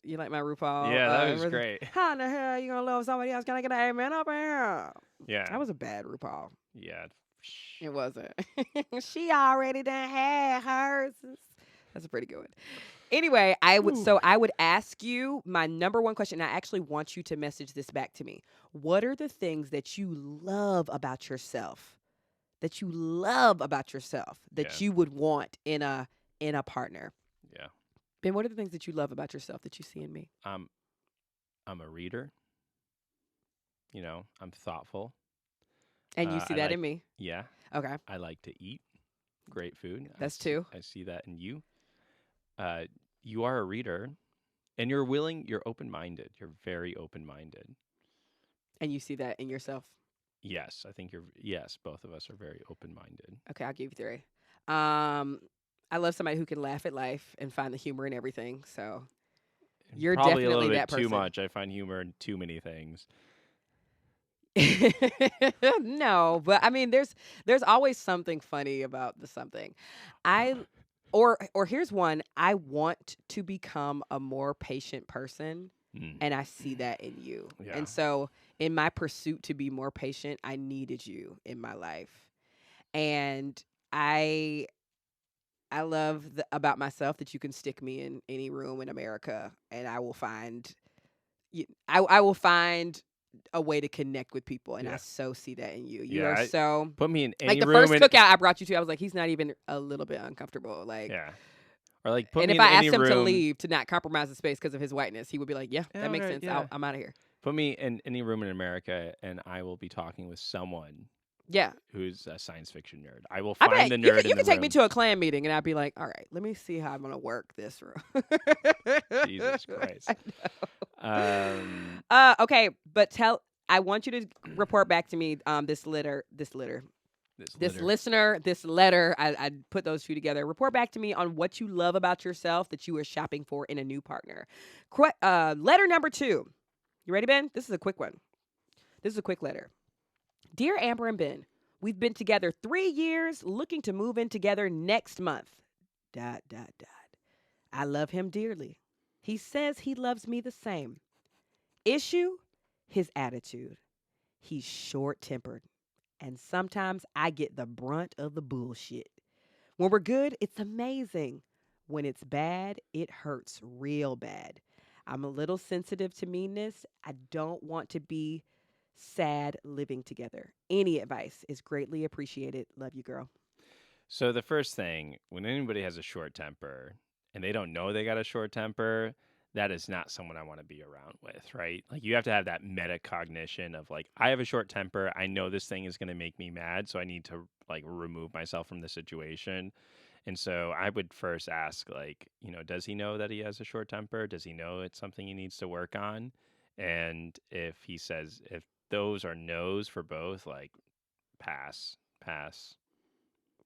you like my RuPaul? Yeah, that was great. How in the hell are you gonna love somebody else? Can I get an amen up in here? Yeah. That was a bad RuPaul. Yeah. It wasn't. She already done had hers. That's a pretty good one. Anyway, I would ask you my number one question. And I actually want you to message this back to me. What are the things that you love about yourself? That you would want in a partner? Yeah. Ben, what are the things that you love about yourself that you see in me? I'm a reader. I'm thoughtful. And you see that in me? Yeah. Okay. I like to eat great food. That's two. I see that in you. You are a reader, and you're open-minded. You're very open-minded. And you see that in yourself? Yes, I think both of us are very open-minded. Okay, I'll give you three. I love somebody who can laugh at life and find the humor in everything. So you're Probably definitely a little that bit person. too much. I find humor in too many things. No, but I mean, there's always something funny about the something. Or here's one. I want to become a more patient person, and I see that in you. Yeah. And so, in my pursuit to be more patient, I needed you in my life, and I love about myself that you can stick me in any room in America, and I will find I will find a way to connect with people, and I so see that in you. You are so put me in any like the room. first cookout I brought you to. I was like, he's not even a little bit uncomfortable. Like, or like put and me if in I any asked him room, to leave to not compromise the space because of his whiteness, he would be like, yeah, that makes sense. yeah. I'm out of here. Put me in any room in America, and I will be talking with someone. Yeah, who's a science fiction nerd. I will I find the bet nerd. You can take me to a clan meeting, and I'd be like, all right, let me see how I'm gonna work this room. Jesus Christ. Okay, but I want you to report back to me this letter. I put those two together. Report back to me on what you love about yourself that you are shopping for in a new partner. Letter number 2. You ready, Ben? This is a quick one. This is a quick letter. Dear Amber and Ben, We've been together 3 years, looking to move in together next month. ... I love him dearly. He says he loves me the same. Issue? His attitude. He's short-tempered, and sometimes I get the brunt of the bullshit. When we're good, it's amazing. When it's bad, it hurts real bad. I'm a little sensitive to meanness. I don't want to be sad living together. Any advice is greatly appreciated. Love you, girl. So the first thing, when anybody has a short temper and they don't know they got a short temper, that is not someone I want to be around with, right? Like you have to have that metacognition of like, I have a short temper. I know this thing is going to make me mad, so I need to like remove myself from the situation. And so I would first ask, like, does he know that he has a short temper? Does he know it's something he needs to work on? And if he says, if those are no's for both, like, pass.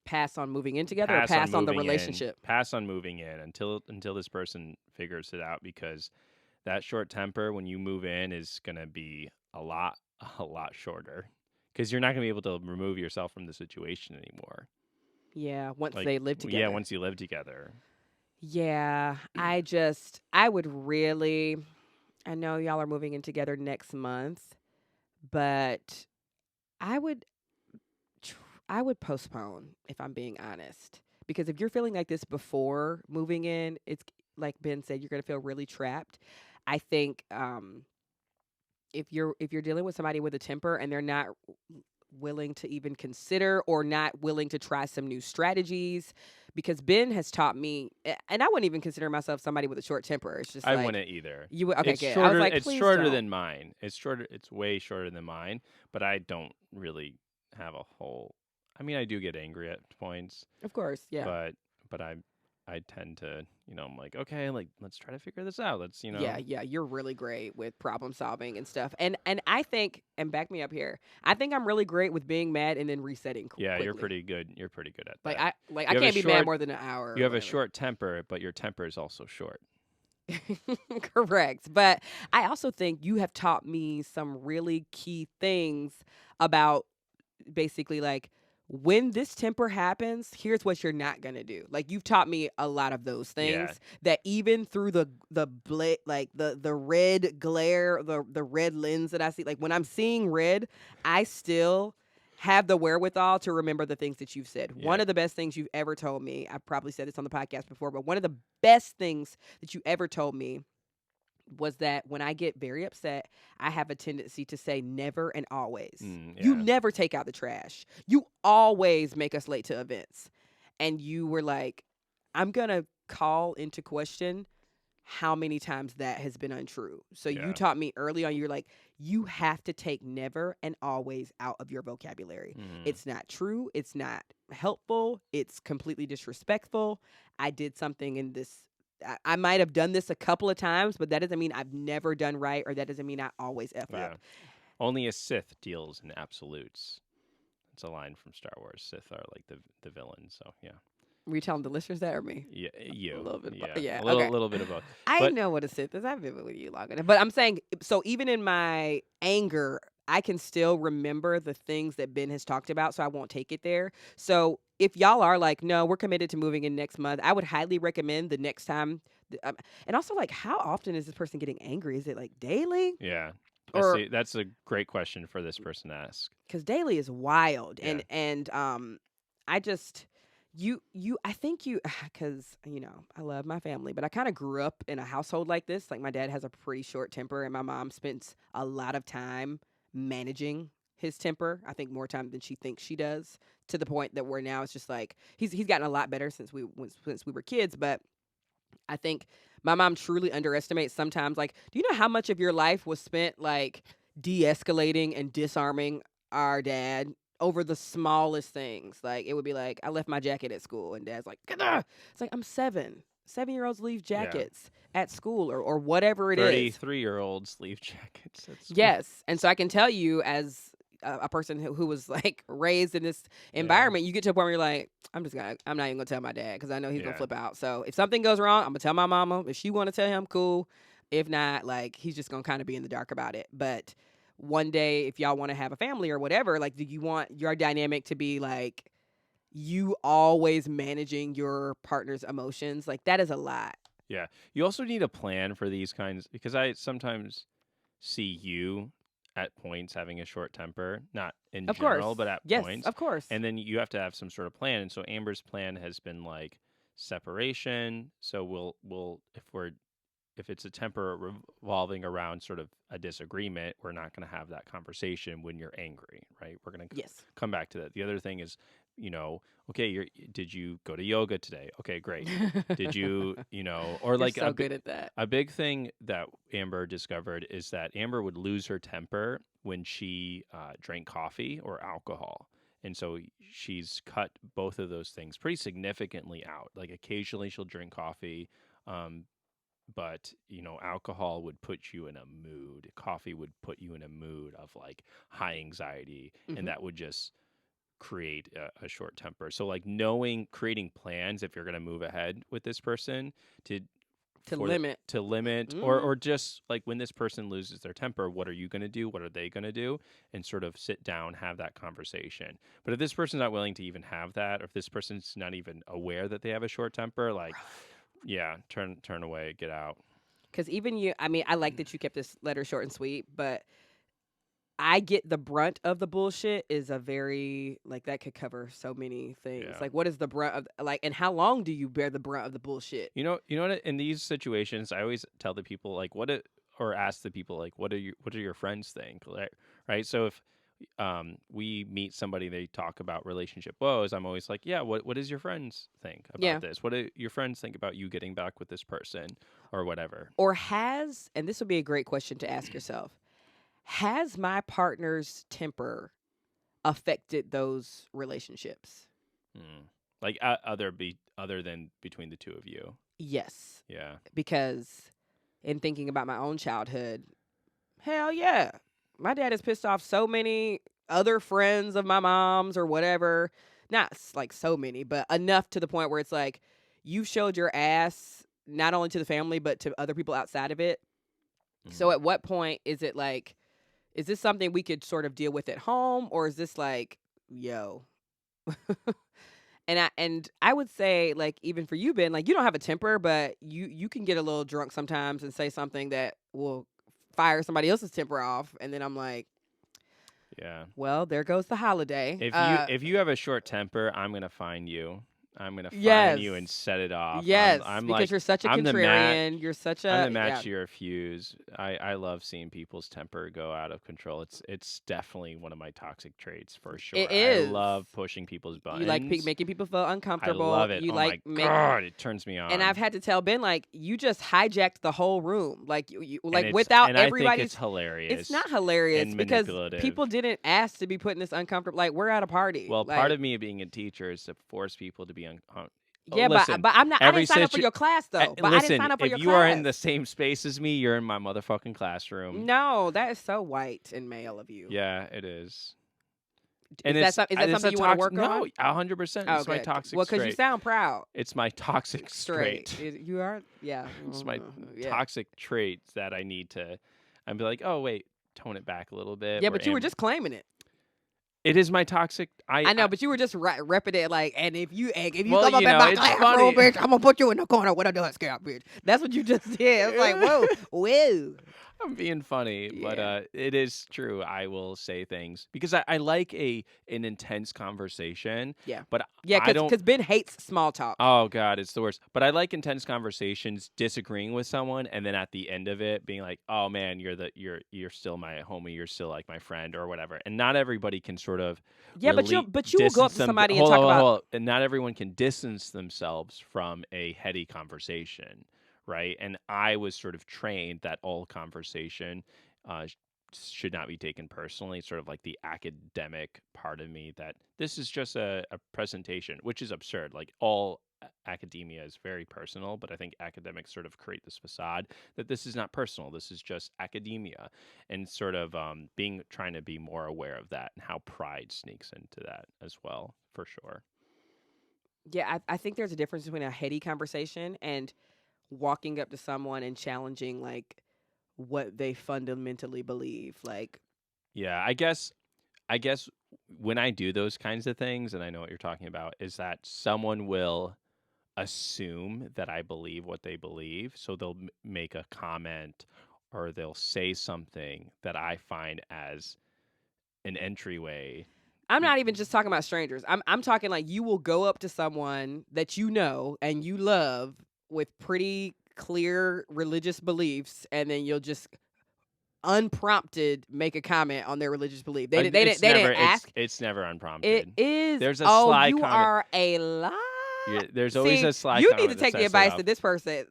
Pass on moving in together or Pass pass on the moving in. relationship? Pass on moving in until this person figures it out, because that short temper when you move in is going to be a lot shorter, because you're not going to be able to remove yourself from the situation anymore. Yeah, once Like, they live together. Yeah, once you live together. Yeah, I would really, I know y'all are moving in together next month, but I would postpone, if I'm being honest. Because if you're feeling like this before moving in, it's like Ben said, you're going to feel really trapped. I think if you're dealing with somebody with a temper and they're not willing to even consider or not willing to try some new strategies, because Ben has taught me, and I wouldn't even consider myself somebody with a short temper. It's just I like, wouldn't either. You would, okay, It's good. shorter, I was like, it's please shorter don't. than mine. It's way shorter than mine, but I don't really have a whole. I mean, I do get angry at points, Of course, yeah. but I tend to, I'm like, okay, like let's try to figure this out. Let's, Yeah, you're really great with problem solving and stuff. And I think, and back me up here, I think I'm really great with being mad and then resetting Yeah, quickly. you're pretty good. You're pretty good at Like that. I can't be mad more than an hour. You or have a whatever. short temper, but your temper is also short. Correct. But I also think you have taught me some really key things about basically like, when this temper happens, here's what you're not gonna do. Like you've taught me a lot of those things that even through the red glare, the red lens that I see, like when I'm seeing red, I still have the wherewithal to remember the things that you've said. Yeah. One of the best things you've ever told me, I've probably said this on the podcast before, but one of the best things that you ever told me was that when I get very upset, I have a tendency to say never and always. You never take out the trash. You always make us late to events. And you were like, I'm going to call into question how many times that has been untrue. So you taught me early on, you're like, you have to take never and always out of your vocabulary. It's not true. It's not helpful. It's completely disrespectful. I did something in this. I might have done this a couple of times, but that doesn't mean I've never done right, or that doesn't mean I always F up. Only a Sith deals in absolutes. It's a line from Star Wars. Sith are like the villains, so yeah. Were you telling the listeners that or me? Yeah, you. A little bit. Yeah, a okay. little bit of both. I know what a Sith is. I've been with you long enough. But I'm saying, so even in my anger, I can still remember the things that Ben has talked about, so I won't take it there. So if y'all are like, no, we're committed to moving in next month, I would highly recommend the next time. And also, like, how often is this person getting angry? Is it like daily? Yeah. Or that's a great question for this person to ask. Because daily is wild, Yeah. and I just. I think because, I love my family, but I kind of grew up in a household like this. Like my dad has a pretty short temper and my mom spends a lot of time managing his temper. I think more time than she thinks she does, to the point that where now it's just like, he's gotten a lot better since we were kids. But I think my mom truly underestimates sometimes, like, do you know how much of your life was spent like de-escalating and disarming our dad over the smallest things? Like, it would be like, I left my jacket at school, and Dad's like, "Gah!" It's like, I'm 7. 7-year-olds leave jackets at school or whatever it is. 33-year-olds leave jackets at school. Yes. And so I can tell you, as a person who was like raised in this environment, you get to a point where you're like, I'm not even gonna tell my dad, because I know he's gonna flip out. So if something goes wrong, I'm gonna tell my mama. If she want to tell him, cool. If not, like, he's just gonna kind of be in the dark about it. But one day if y'all want to have a family or whatever, like, do you want your dynamic to be like you always managing your partner's emotions? Like, that is a lot. Yeah. You also need a plan for these kinds because I sometimes see you at points having a short temper, not in Of general, course. but at Yes, points. of course. And then you have to have some sort of plan. And so Amber's plan has been like separation. So we'll if it's a temper revolving around sort of a disagreement, we're not going to have that conversation when you're angry, right? We're going to Yes. come back to that. The other thing is, okay, did you go to yoga today? Okay, great. Did you, or You're like so good at that. a big thing that Amber discovered is that Amber would lose her temper when she drank coffee or alcohol. And so she's cut both of those things pretty significantly out. Like occasionally she'll drink coffee, but alcohol would put you in a mood. Coffee would put you in a mood of like high anxiety, and that would just create a short temper. So like creating plans if you're going to move ahead with this person to limit. or just like when this person loses their temper, what are you going to do? What are they going to do? And sort of sit down, have that conversation. But if this person's not willing to even have that, or if this person's not even aware that they have a short temper, like yeah, turn away, get out. Because even you, I mean, I like that you kept this letter short and sweet, but I get the brunt of the bullshit is a very, like, that could cover so many things. Yeah. Like, what is the brunt of, like, and how long do you bear the brunt of the bullshit? You know what? In these situations, I always tell the people like, or ask the people like, what do your friends think? Right? So if we meet somebody, they talk about relationship woes, I'm always like, yeah, what does your friends think about this? What do your friends think about you getting back with this person or whatever? Or and this would be a great question to ask yourself, has my partner's temper affected those relationships? Like other than between the two of you? Yes. Yeah. Because in thinking about my own childhood, hell yeah. My dad has pissed off so many other friends of my mom's or whatever. Not like so many, but enough to the point where it's like you showed your ass not only to the family, but to other people outside of it. So at what point is it like, is this something we could sort of deal with at home? Or is this like, yo? And I would say, like, even for you, Ben, like, you don't have a temper, but you can get a little drunk sometimes and say something that will fire somebody else's temper off, and then I'm like, yeah, well, there goes the holiday. If you have a short temper, I'm gonna find you. I'm gonna find you and set it off. Yes, I'm because like, you're such a I'm contrarian. You're such a I'm the match to your fuse. I love seeing people's temper go out of control. It's definitely one of my toxic traits for sure. It is. I love pushing people's buttons. You like making people feel uncomfortable. I love it. You oh like my god, it turns me on. And I've had to tell Ben, like, you just hijacked the whole room, like you like and without and everybody's. I think it's hilarious. It's not hilarious and because manipulative. people didn't ask to be put in this uncomfortable. Like, we're at a party. Well, like, part of me being a teacher is to force people to be yeah, listen, but I'm not. I didn't sign up for your class though. But listen, I didn't sign up for your if class. you are in the same space as me, you're in my motherfucking classroom. No, that is so white and male of you. Yeah, it is. Is that something you want to work on? No, 100%. It's my toxic Well, because you sound proud. It's my toxic trait. You are, yeah. It's my toxic traits that I need to. I'd be like, oh wait, tone it back a little bit. Yeah, but you were just claiming it. It is my toxic. I know, but you were just repping it like, and if you well, come up in my classroom, funny. bitch, I'm gonna put you in the corner with a dust cap, bitch. That's what you just did. It's like, whoa. I'm being funny, Yeah. but it is true. I will say things because I like an intense conversation. Yeah, but yeah, because Ben hates small talk. Oh God, it's the worst. But I like intense conversations, disagreeing with someone, and then at the end of it, being like, "Oh man, you're still my homie. You're still like my friend or whatever." And not everybody can sort of but you will go up to somebody and talk about. And not everyone can distance themselves from a heady conversation. Right. And I was sort of trained that all conversation should not be taken personally. It's sort of like the academic part of me that this is just a presentation, which is absurd. Like all academia is very personal, but I think academics sort of create this facade that this is not personal. This is just academia, and sort of trying to be more aware of that and how pride sneaks into that as well, for sure. Yeah, I think there's a difference between a heady conversation and walking up to someone and challenging like what they fundamentally believe. Like, Yeah, I guess when I do those kinds of things, and I know what you're talking about, is that someone will assume that I believe what they believe, so they'll make a comment or they'll say something that I find as an entryway. I'm not even just talking about strangers. I'm talking like you will go up to someone that you know and you love with pretty clear religious beliefs, and then you'll just unprompted make a comment on their religious belief. They It's didn't never ask. it's never It unprompted. is. There's a Oh, sly you comment. are a lie. There's always See, a sly you comment need to that take the sets it advice up. that this person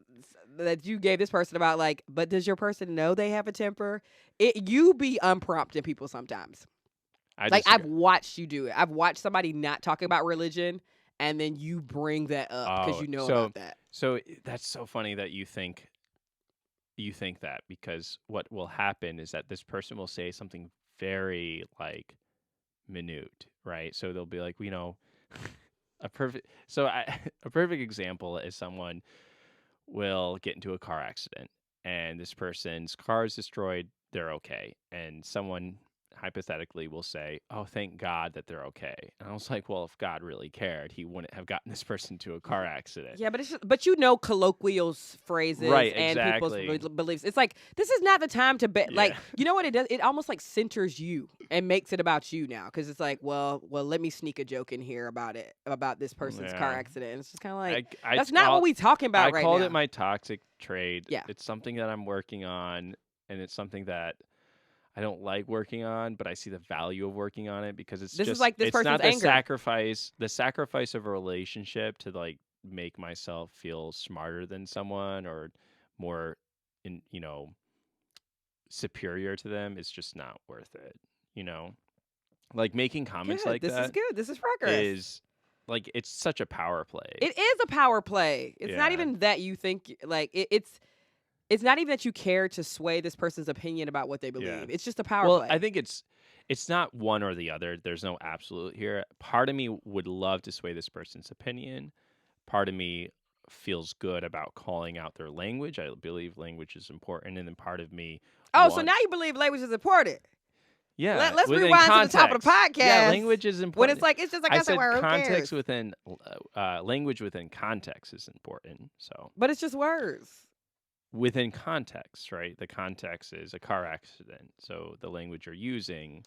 that you gave this person about like, but does your person know they have a temper? You be unprompted people sometimes. Like I've disagree. watched you do it. I've watched somebody not talking about religion, and then you bring that up because Oh, you know so about that. so that's so funny that you think that, because what will happen is that this person will say something very like minute, right? So they'll be like, a perfect a perfect example is someone will get into a car accident and this person's car is destroyed, they're okay. And someone hypothetically will say, "Oh, thank God that they're okay." And I was like, "Well, if God really cared, he wouldn't have gotten this person to a car accident." Yeah, but it's just, but you know colloquial phrases Right, and people's exactly. beliefs. It's like this is not the time to bet. Like Yeah. you know what it does? It almost like centers you and makes it about you now because it's like, well, let me sneak a joke in here about this person's car Yeah. accident. And it's just kind of like I that's not what we talking about I right called now. it my toxic trait. Yeah. It's something that I'm working on, and it's something that I don't like working on, but I see the value of working on it because This is like this it's not person's anger. the sacrifice of a relationship to like make myself feel smarter than someone or more in superior to them is just not worth it, you know? Like making comments Good. like This is that good. This is progress. is like it's such a power play. It is a power play. It's not Yeah. even that you think like it's not even that you care to sway this person's opinion about what they believe. Yeah. It's just a power Well, play. I think it's not one or the other. There's no absolute here. Part of me would love to sway this person's opinion. Part of me feels good about calling out their language. I believe language is important, and then part of me Oh, so wants- now you believe language is important. yeah. Let's within rewind to the top of the context. podcast. Yeah, language is important. When it's like it's just like I I said, said who context cares? within language within context is important. So But it's just words. within context, right? The context is a car accident. So the language you're using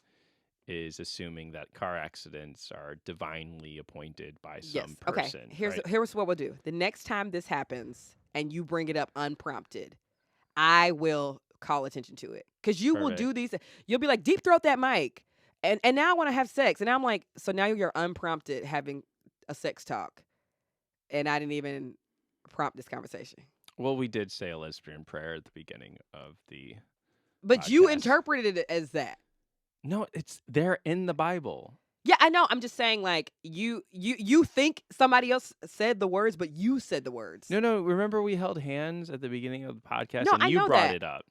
is assuming that car accidents are divinely appointed by some person. Okay. right? Here's what we'll do. The next time this happens and you bring it up unprompted, I will call attention to it. Because you will Perfect. do these. You'll be like, deep throat that mic. And now I want to have sex. And I'm like, so now you're unprompted having a sex talk. And I didn't even prompt this conversation. Well, we did say a lesbian prayer at the beginning of the But you podcast. interpreted it as that. No, it's there in the Bible. Yeah, I know. I'm just saying, like, you think somebody else said the words, but you said the words. No. Remember we held hands at the beginning of the podcast, No, and I you know brought that. it up.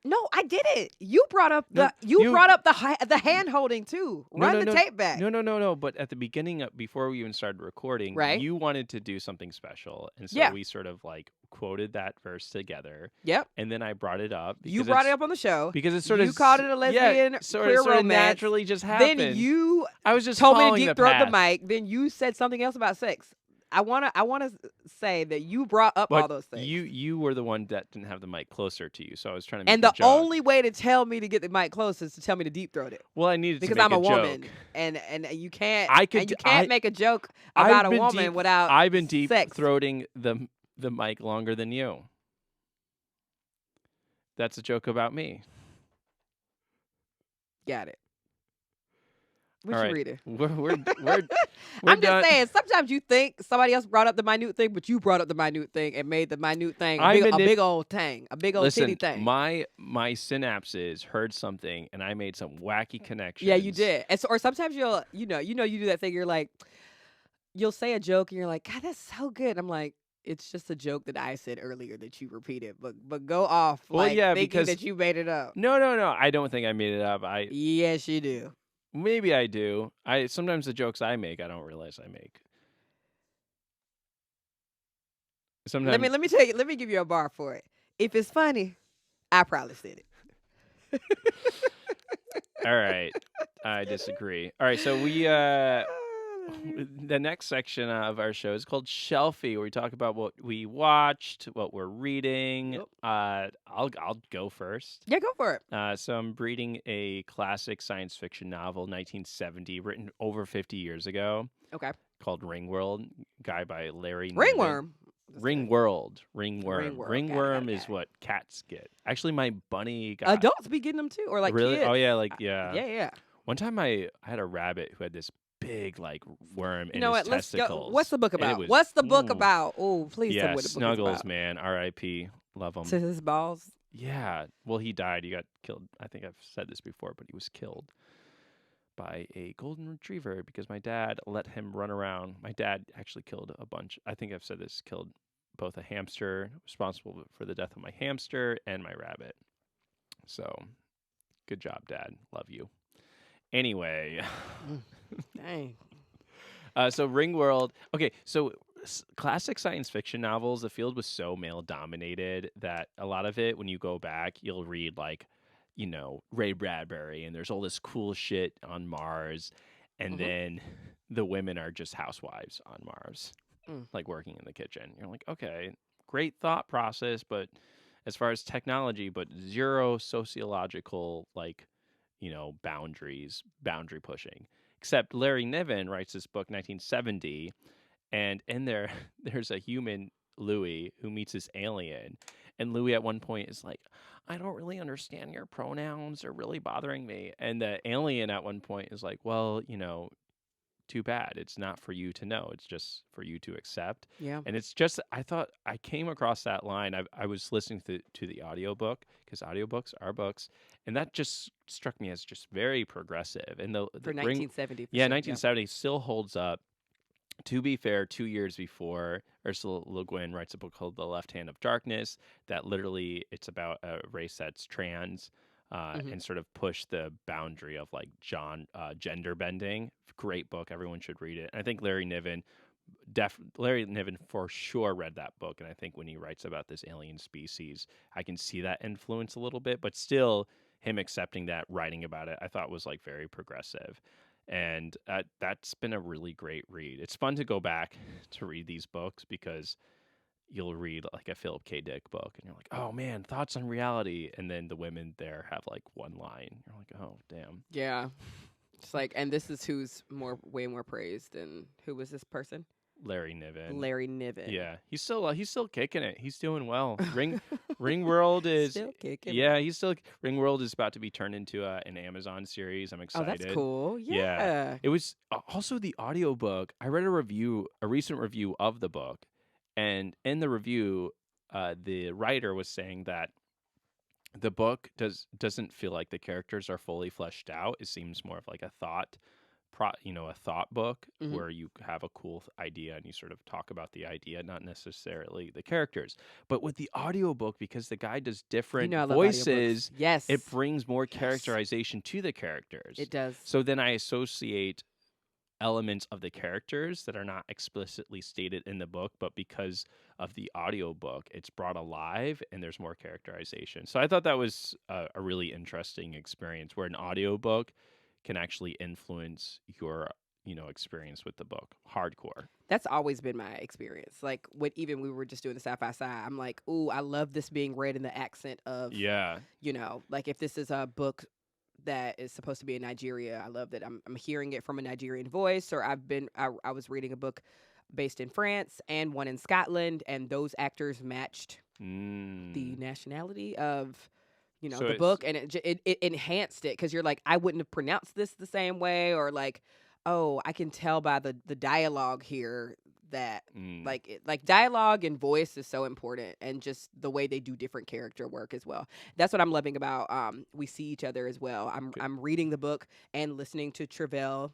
No, I did it. You brought up No, the you- brought up the hand holding too. Run the tape back. No. But at the beginning, before we even started recording, Right. you wanted to do something special, and so Yeah. we sort of like quoted that verse together, Yep. and then I brought it up. You because brought it it's- up on the show. because it's sort You of called it a lesbian sort queer of romance. naturally just happened. Then you I was just told me to following deep throat the path. mic. Then you said something else about sex. I wanna say that you brought up all But those things. you were the one that didn't have the mic closer to you, so I was trying to make And a the joke. only way to tell me to get the mic close is to tell me to deep throat it. Well, I needed Because to make I'm a woman, joke. and you can't. I could- and you can't I- make a joke I've about a been woman deep- without. I've been deep sex. throating the mic longer than you. That's a joke about me. Got it. We All should right. read it. We're I'm done. just saying. Sometimes you think somebody else brought up the minute thing, but you brought up the minute thing and made the minute thing I a manip- big old thing, a big old Listen, titty thing. my synapses heard something, and I made some wacky connections. Yeah, you did. And so, or sometimes you'll, you do that thing. You're like, you'll say a joke, and you're like, God, that's so good. And I'm like, it's just a joke that I said earlier that you repeated, but go off. Well, like, yeah, thinking because- that you made it up. No. I don't think I made it up. Yes, you do. Maybe I do. Sometimes the jokes I make, I don't realize I make. Sometimes Let me tell you. Let me give you a bar for it. If it's funny, I probably said it. All right. I disagree. All right, so we the next section of our show is called Shelfie, where we talk about what we watched, what we're reading. Yep. I'll go first. Yeah, go for it. So I'm reading a classic science fiction novel, 1970, written over 50 years ago, Okay. called Ringworld, guy by Larry Niven. Ringworm. Ringworld. Ringworm. Ringworm Got it. is what cats get. Actually, my bunny got Adults be getting them too, or like really. kids. Oh yeah, like yeah. Yeah. One time I had a rabbit who had this big like worm You in know his what? Let's testicles. go. What's the book and it about? was- What's the book ooh. about? Oh, please tell Yeah, me what the book is Snuggles, about. man. R.I.P. Love him. To his balls. Yeah. Well, he died. He got killed. I think I've said this before, but he was killed by a golden retriever because my dad let him run around. My dad actually killed a bunch. I think I've said this. Killed both a hamster, responsible for the death of my hamster and my rabbit. So, good job, Dad. Love you. Anyway. Dang. So Ringworld. Okay, so classic science fiction novels, the field was so male dominated that a lot of it, when you go back, you'll read like, Ray Bradbury, and there's all this cool shit on Mars, and then the women are just housewives on Mars, like working in the kitchen. You're like, okay, great thought process, but as far as technology, but zero sociological boundary pushing. Except Larry Niven writes this book, 1970, and in there, there's a human, Louis, who meets this alien. And Louis at one point is like, I don't really understand your pronouns. They're really bothering me. And the alien at one point is like, well, too bad. It's not for you to know. It's just for you to accept. Yeah. And it's just, I thought I came across that line. I was listening to the audiobook, because audiobooks are books. And that just struck me as just very progressive. And the For 1970. For yeah, sure. 1970 still holds up. To be fair, 2 years before, Ursula Le Guin writes a book called The Left Hand of Darkness that literally, it's about a race that's trans and sort of push the boundary of like gender bending. Great book. Everyone should read it. And I think Larry Niven for sure read that book. And I think when he writes about this alien species, I can see that influence a little bit, but still him accepting that, writing about it, I thought was like very progressive. And that's been a really great read. It's fun to go back to read these books because you'll read like a Philip K. Dick book and you're like, oh man, thoughts on reality. And then the women there have like one line. You're like, oh, damn. Yeah. It's like, and this is who's way more praised than who was this person? Larry Niven. Larry Niven. Yeah, he's still kicking it. He's doing well. Ringworld is Still kicking. Yeah, Ringworld is about to be turned into an Amazon series. I'm Oh, excited. that's cool. Yeah. It was also the audiobook. I read a recent review of the book, and in the review, the writer was saying that the book doesn't feel like the characters are fully fleshed out. It seems more of like a thought book where you have a cool idea and you sort of talk about the idea, not necessarily the characters. But with the audiobook, because the guy does different I love voices, audiobooks. Yes. it brings more characterization to the characters. It does. So then I associate elements of the characters that are not explicitly stated in the book, but because of the audiobook, it's brought alive and there's more characterization. So I thought that was a really interesting experience where an audiobook can actually influence your experience with the book hardcore. That's always been my experience. Like when even we were just doing the sci-fi side, I'm like, ooh, I love this being read in the accent of, like if this is a book that is supposed to be in Nigeria, I love that I'm hearing it from a Nigerian voice. Or I was reading a book based in France and one in Scotland, and those actors matched the nationality of So the book, and it enhanced it because you're like, I wouldn't have pronounced this the same way, or like, oh, I can tell by the dialogue here that like dialogue and voice is so important, and just the way they do different character work as well. That's what I'm loving about We See Each Other as well. I'm reading the book and listening to Tre'vell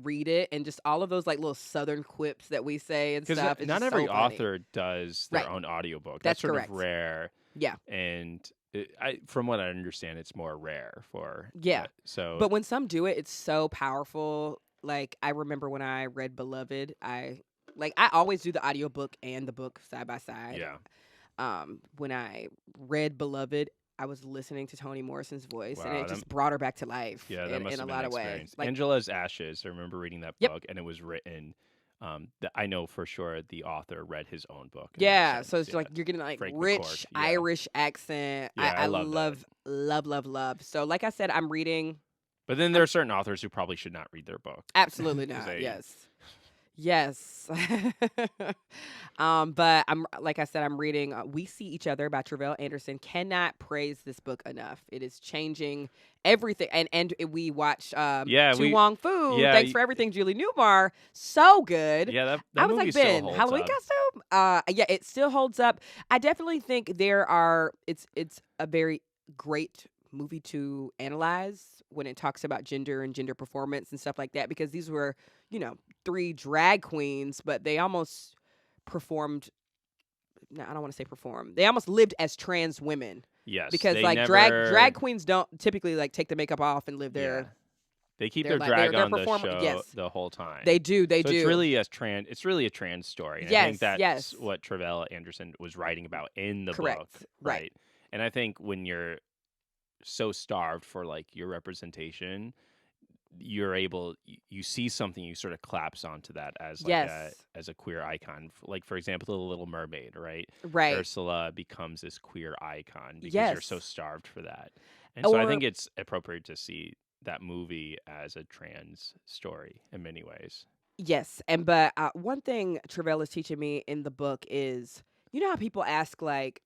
read it, and just all of those like little southern quips that we say and stuff. Because not every author does their own audiobook. That's sort correct. of rare. Yeah. And from what I understand, it's more rare for But when some do it, it's so powerful. Like I remember when I read Beloved, I always do the audiobook and the book side by side. Yeah. When I read Beloved, I was listening to Toni Morrison's voice, and Wow, it just brought her back to life Yeah, that must in a have been lot an of ways. experience. Like, Angela's Ashes. I remember reading that Yep. book, and it was written. I know for sure the author read his own book. in that yeah, sense, so it's yeah. like you're getting like Frank rich McCourt, yeah. Irish accent. Yeah, I love that. love. So, like I said, I'm reading. But then there are certain authors who probably should not read their book. Absolutely 'Cause not. they- Yes. But I'm like I said, I'm reading We See Each Other by Tre'vell Anderson. Cannot praise this book enough. It is changing everything. And we watched Yeah, Tu Wong Fu. yeah, Thanks for everything, Julie Newmar. So good. Yeah, that I was movie like, still Ben, holds Halloween up. costume? Yeah, it still holds up. I definitely think it's a very great movie to analyze when it talks about gender and gender performance and stuff like that, because these were, 3 drag queens, but they almost performed. No, I don't want to say perform. They almost lived as trans women, Yes, because they like never, drag queens don't typically like take the makeup off and live Yeah. their. They keep they're their like- drag they're on the perform- show yes. the whole time. They do. so it's really a trans story. And I think Yes, that's yes. what Tre'vell Anderson was writing about in the Correct, book, right. And I think when you're so starved for like your representation, you're able, you see something, you sort of collapse onto that as like as a queer icon. Like for example, the Little Mermaid, right? Right. Ursula becomes this queer icon because you're Yes. so starved for that. And so I Or- think it's appropriate to see that movie as a trans story in many ways. Yes, but one thing Tre'vell is teaching me in the book is, how people ask, like,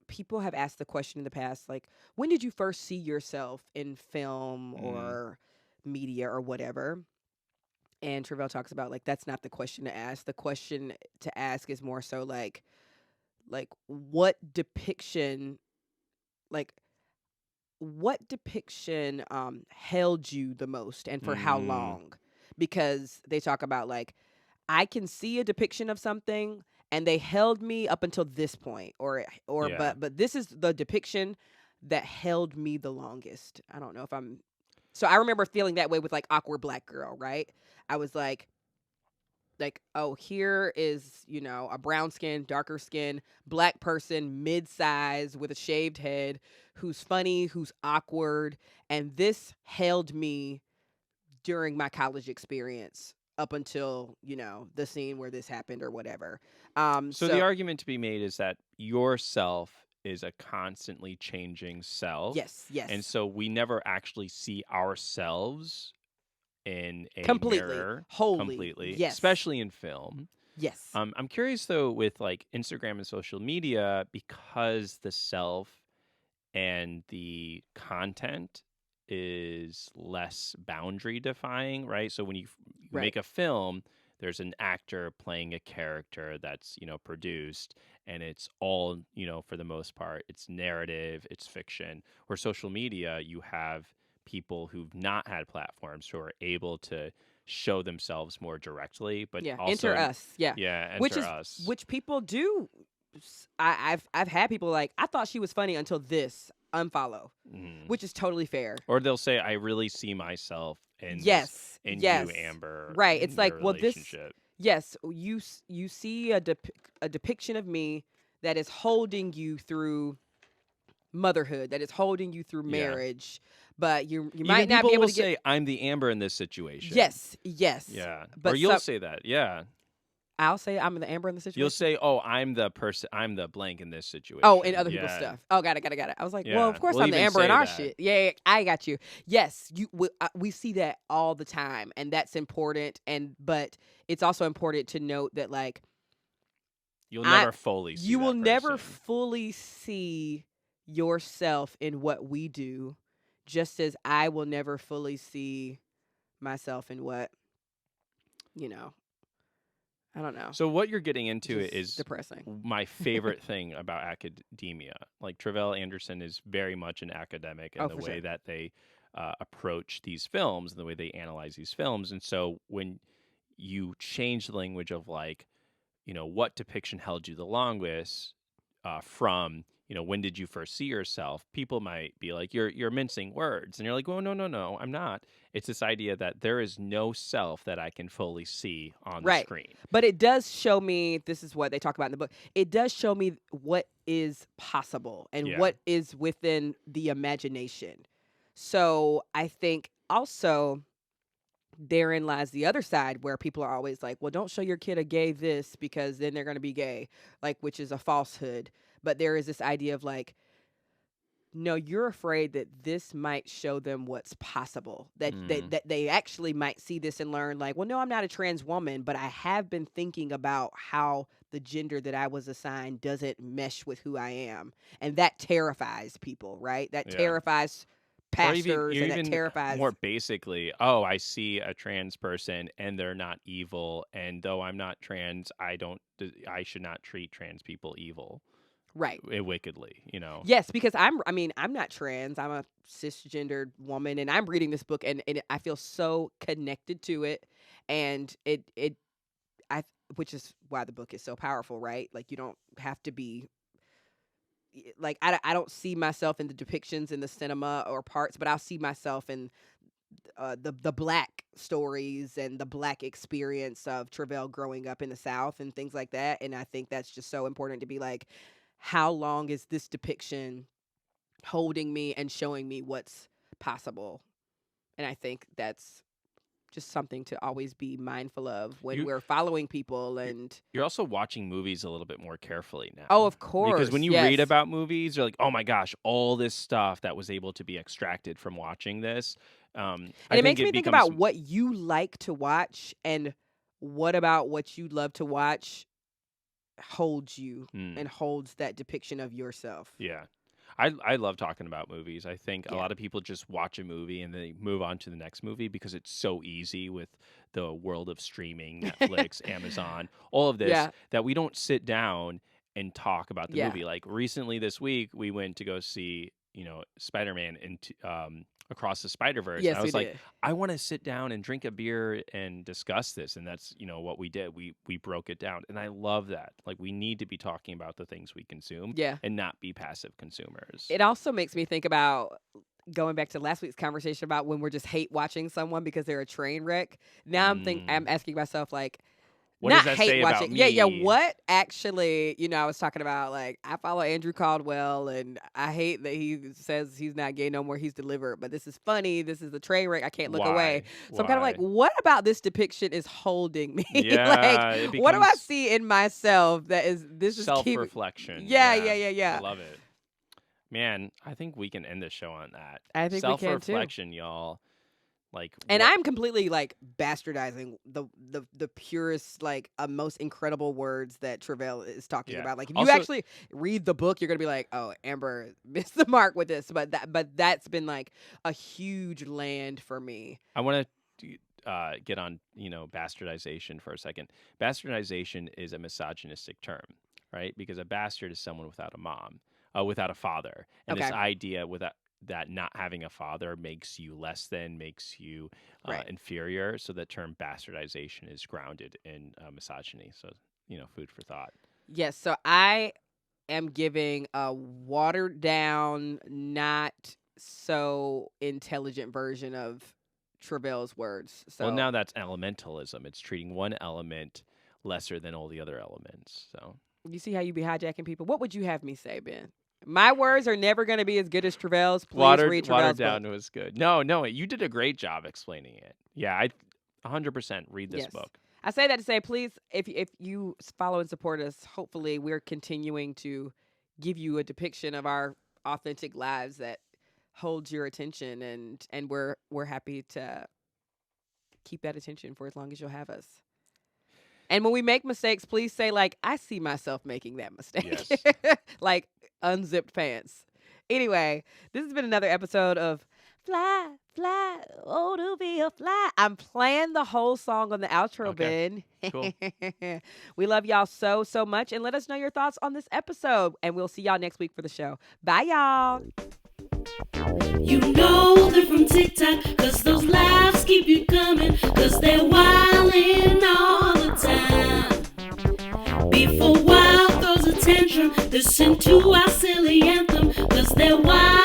people have asked the question in the past, like, when did you first see yourself in film or media or whatever? And Tre'vell talks about, like, that's not the question to ask. The question to ask is more so like what depiction, held you the most and for how long? Because they talk about, like, I can see a depiction of something and they held me up until this point, Yeah. but this is the depiction that held me the longest. I don't know if I'm. So I remember feeling that way with like Awkward Black Girl, right? I was like, oh, here is, a brown skin, darker skin, black person, mid-size with a shaved head, who's funny, who's awkward, and this held me during my college experience up until, the scene where this happened or whatever. So the argument to be made is that yourself is a constantly changing self. Yes. And so we never actually see ourselves in a Completely. mirror. Wholly. Completely. Yes. Especially in film. Yes. I'm curious though with like Instagram and social media, because the self and the content is less boundary defying, right? So when you Right. make a film, there's an actor playing a character that's, produced, and it's all, for the most part, it's narrative, it's fiction. Where social media, you have people who've not had platforms who are able to show themselves more directly, but also enter us. Yeah. enter us. Which people do. I've had people like, I thought she was funny until this, unfollow, which is totally fair. Or they'll say, I really see myself in Yes. in yes. you, Amber. Right. in It's like, your well, this. relationship." Yes, you see a depiction of me that is holding you through motherhood, that is holding you through Yeah. marriage, but you Even might not people be able will to get. say, I'm the Amber in this situation. Yes. Yeah. But or you'll say that. Yeah. I'll say I'm the Amber in the situation. You'll say, oh, I'm the person, I'm the blank in this situation. Oh, in other people's Yeah. stuff. Oh, got it. I was like, Yeah. well, of course We'll I'm the even Amber in say our that. shit. Yeah, I got you. Yes, we see that all the time, and that's important. But it's also important to note that, like, You'll never fully see you will that never person. fully see yourself in what we do, just as I will never fully see myself in what, I don't know. So what you're getting into Just is depressing. my favorite thing about academia. Like Tre'vell Anderson is very much an academic in Oh, the for way sure. that they approach these films and the way they analyze these films. And so when you change the language of like, what depiction held you the longest from, when did you first see yourself? People might be like, you're mincing words. And you're like, well, no, I'm not. It's this idea that there is no self that I can fully see on the Right. screen. But it does show me, this is what they talk about in the book, it does show me what is possible and Yeah. what is within the imagination. So I think also therein lies the other side where people are always like, well, don't show your kid a gay this because then they're going to be gay, like, which is a falsehood. But there is this idea of like, no, you're afraid that this might show them what's possible, that they actually might see this and learn like, well, no, I'm not a trans woman, but I have been thinking about how the gender that I was assigned doesn't mesh with who I am. And that terrifies people, right? That terrifies pastors, and that terrifies more basically, oh, I see a trans person and they're not evil, and though I'm not trans, I should not treat trans people evil, right, wickedly, Yes, because I'm not trans, I'm a cisgendered woman, and I'm reading this book and I feel so connected to it, and which is why the book is so powerful, right? Like, you don't have to be like, I don't see myself in the depictions in the cinema or parts, but I'll see myself in the Black stories and the Black experience of Tre'vell growing up in the South and things like that. And I think that's just so important to be like, how long is this depiction holding me and showing me what's possible? And I think that's just something to always be mindful of when we're following people. And you're also watching movies a little bit more carefully now. Oh, of course. Because when you read about movies, you're like, oh my gosh, all this stuff that was able to be extracted from watching this. And it makes me think about what you like to watch and what about what you love to watch holds you and holds that depiction of yourself. Yeah. I love talking about movies. I think a lot of people just watch a movie and they move on to the next movie because it's so easy with the world of streaming, Netflix, Amazon, all of this, that we don't sit down and talk about the movie. Like recently this week, we went to go see, Spider-Man into Across the Spider-Verse. Yes, I was like, did. I want to sit down and drink a beer and discuss this. And that's, what we did. We broke it down. And I love that. Like, we need to be talking about the things we consume and not be passive consumers. It also makes me think about going back to last week's conversation about when we're just hate watching someone because they're a train wreck. Now I'm asking myself, like, what not does that hate say watching. about me? Yeah. What actually, I was talking about, like, I follow Andrew Caldwell and I hate that he says he's not gay no more. He's delivered, but this is funny. This is the train wreck. I can't look away. So I'm kind of like, what about this depiction is holding me? Yeah, like, what do I see in myself that is this is self-reflection? Yeah. I love it. Man, I think we can end the show on that. I think we can too. Self-reflection, y'all. Like, and I'm completely like bastardizing the purest, like, most incredible words that Tre'vell is talking about. Like, if you actually read the book, you're gonna be like, oh, Amber missed the mark with this. But that's been like a huge land for me. I want to get on bastardization for a second. Bastardization is a misogynistic term, right? Because a bastard is someone without a mom, without a father, and this idea that not having a father makes you less than, makes you inferior. So the term bastardization is grounded in misogyny. So, food for thought. Yes. So I am giving a watered down, not so intelligent version of Tre'vell's words. So well, now that's elementalism. It's treating one element lesser than all the other elements. So you see how you be hijacking people? What would you have me say, Ben? My words are never going to be as good as Tre'vell's. Please read Tre'vell's Watered down book. was good. No, you did a great job explaining it. Yeah, I 100% read this book. I say that to say, please, if you follow and support us, hopefully we're continuing to give you a depiction of our authentic lives that holds your attention, and we're happy to keep that attention for as long as you'll have us. And when we make mistakes, please say, like, I see myself making that mistake. Yes. Like unzipped pants. Anyway, this has been another episode of Fly, Fly, oh, to be a fly. I'm playing the whole song on the outro, Okay. Ben. Cool. We love y'all so much. And let us know your thoughts on this episode. And we'll see y'all next week for the show. Bye, y'all. You know they're from TikTok, cause those laughs keep you coming, cause they're wildin' all the time. Before wild throws a tantrum. Listen to our silly anthem, 'cause they're wild.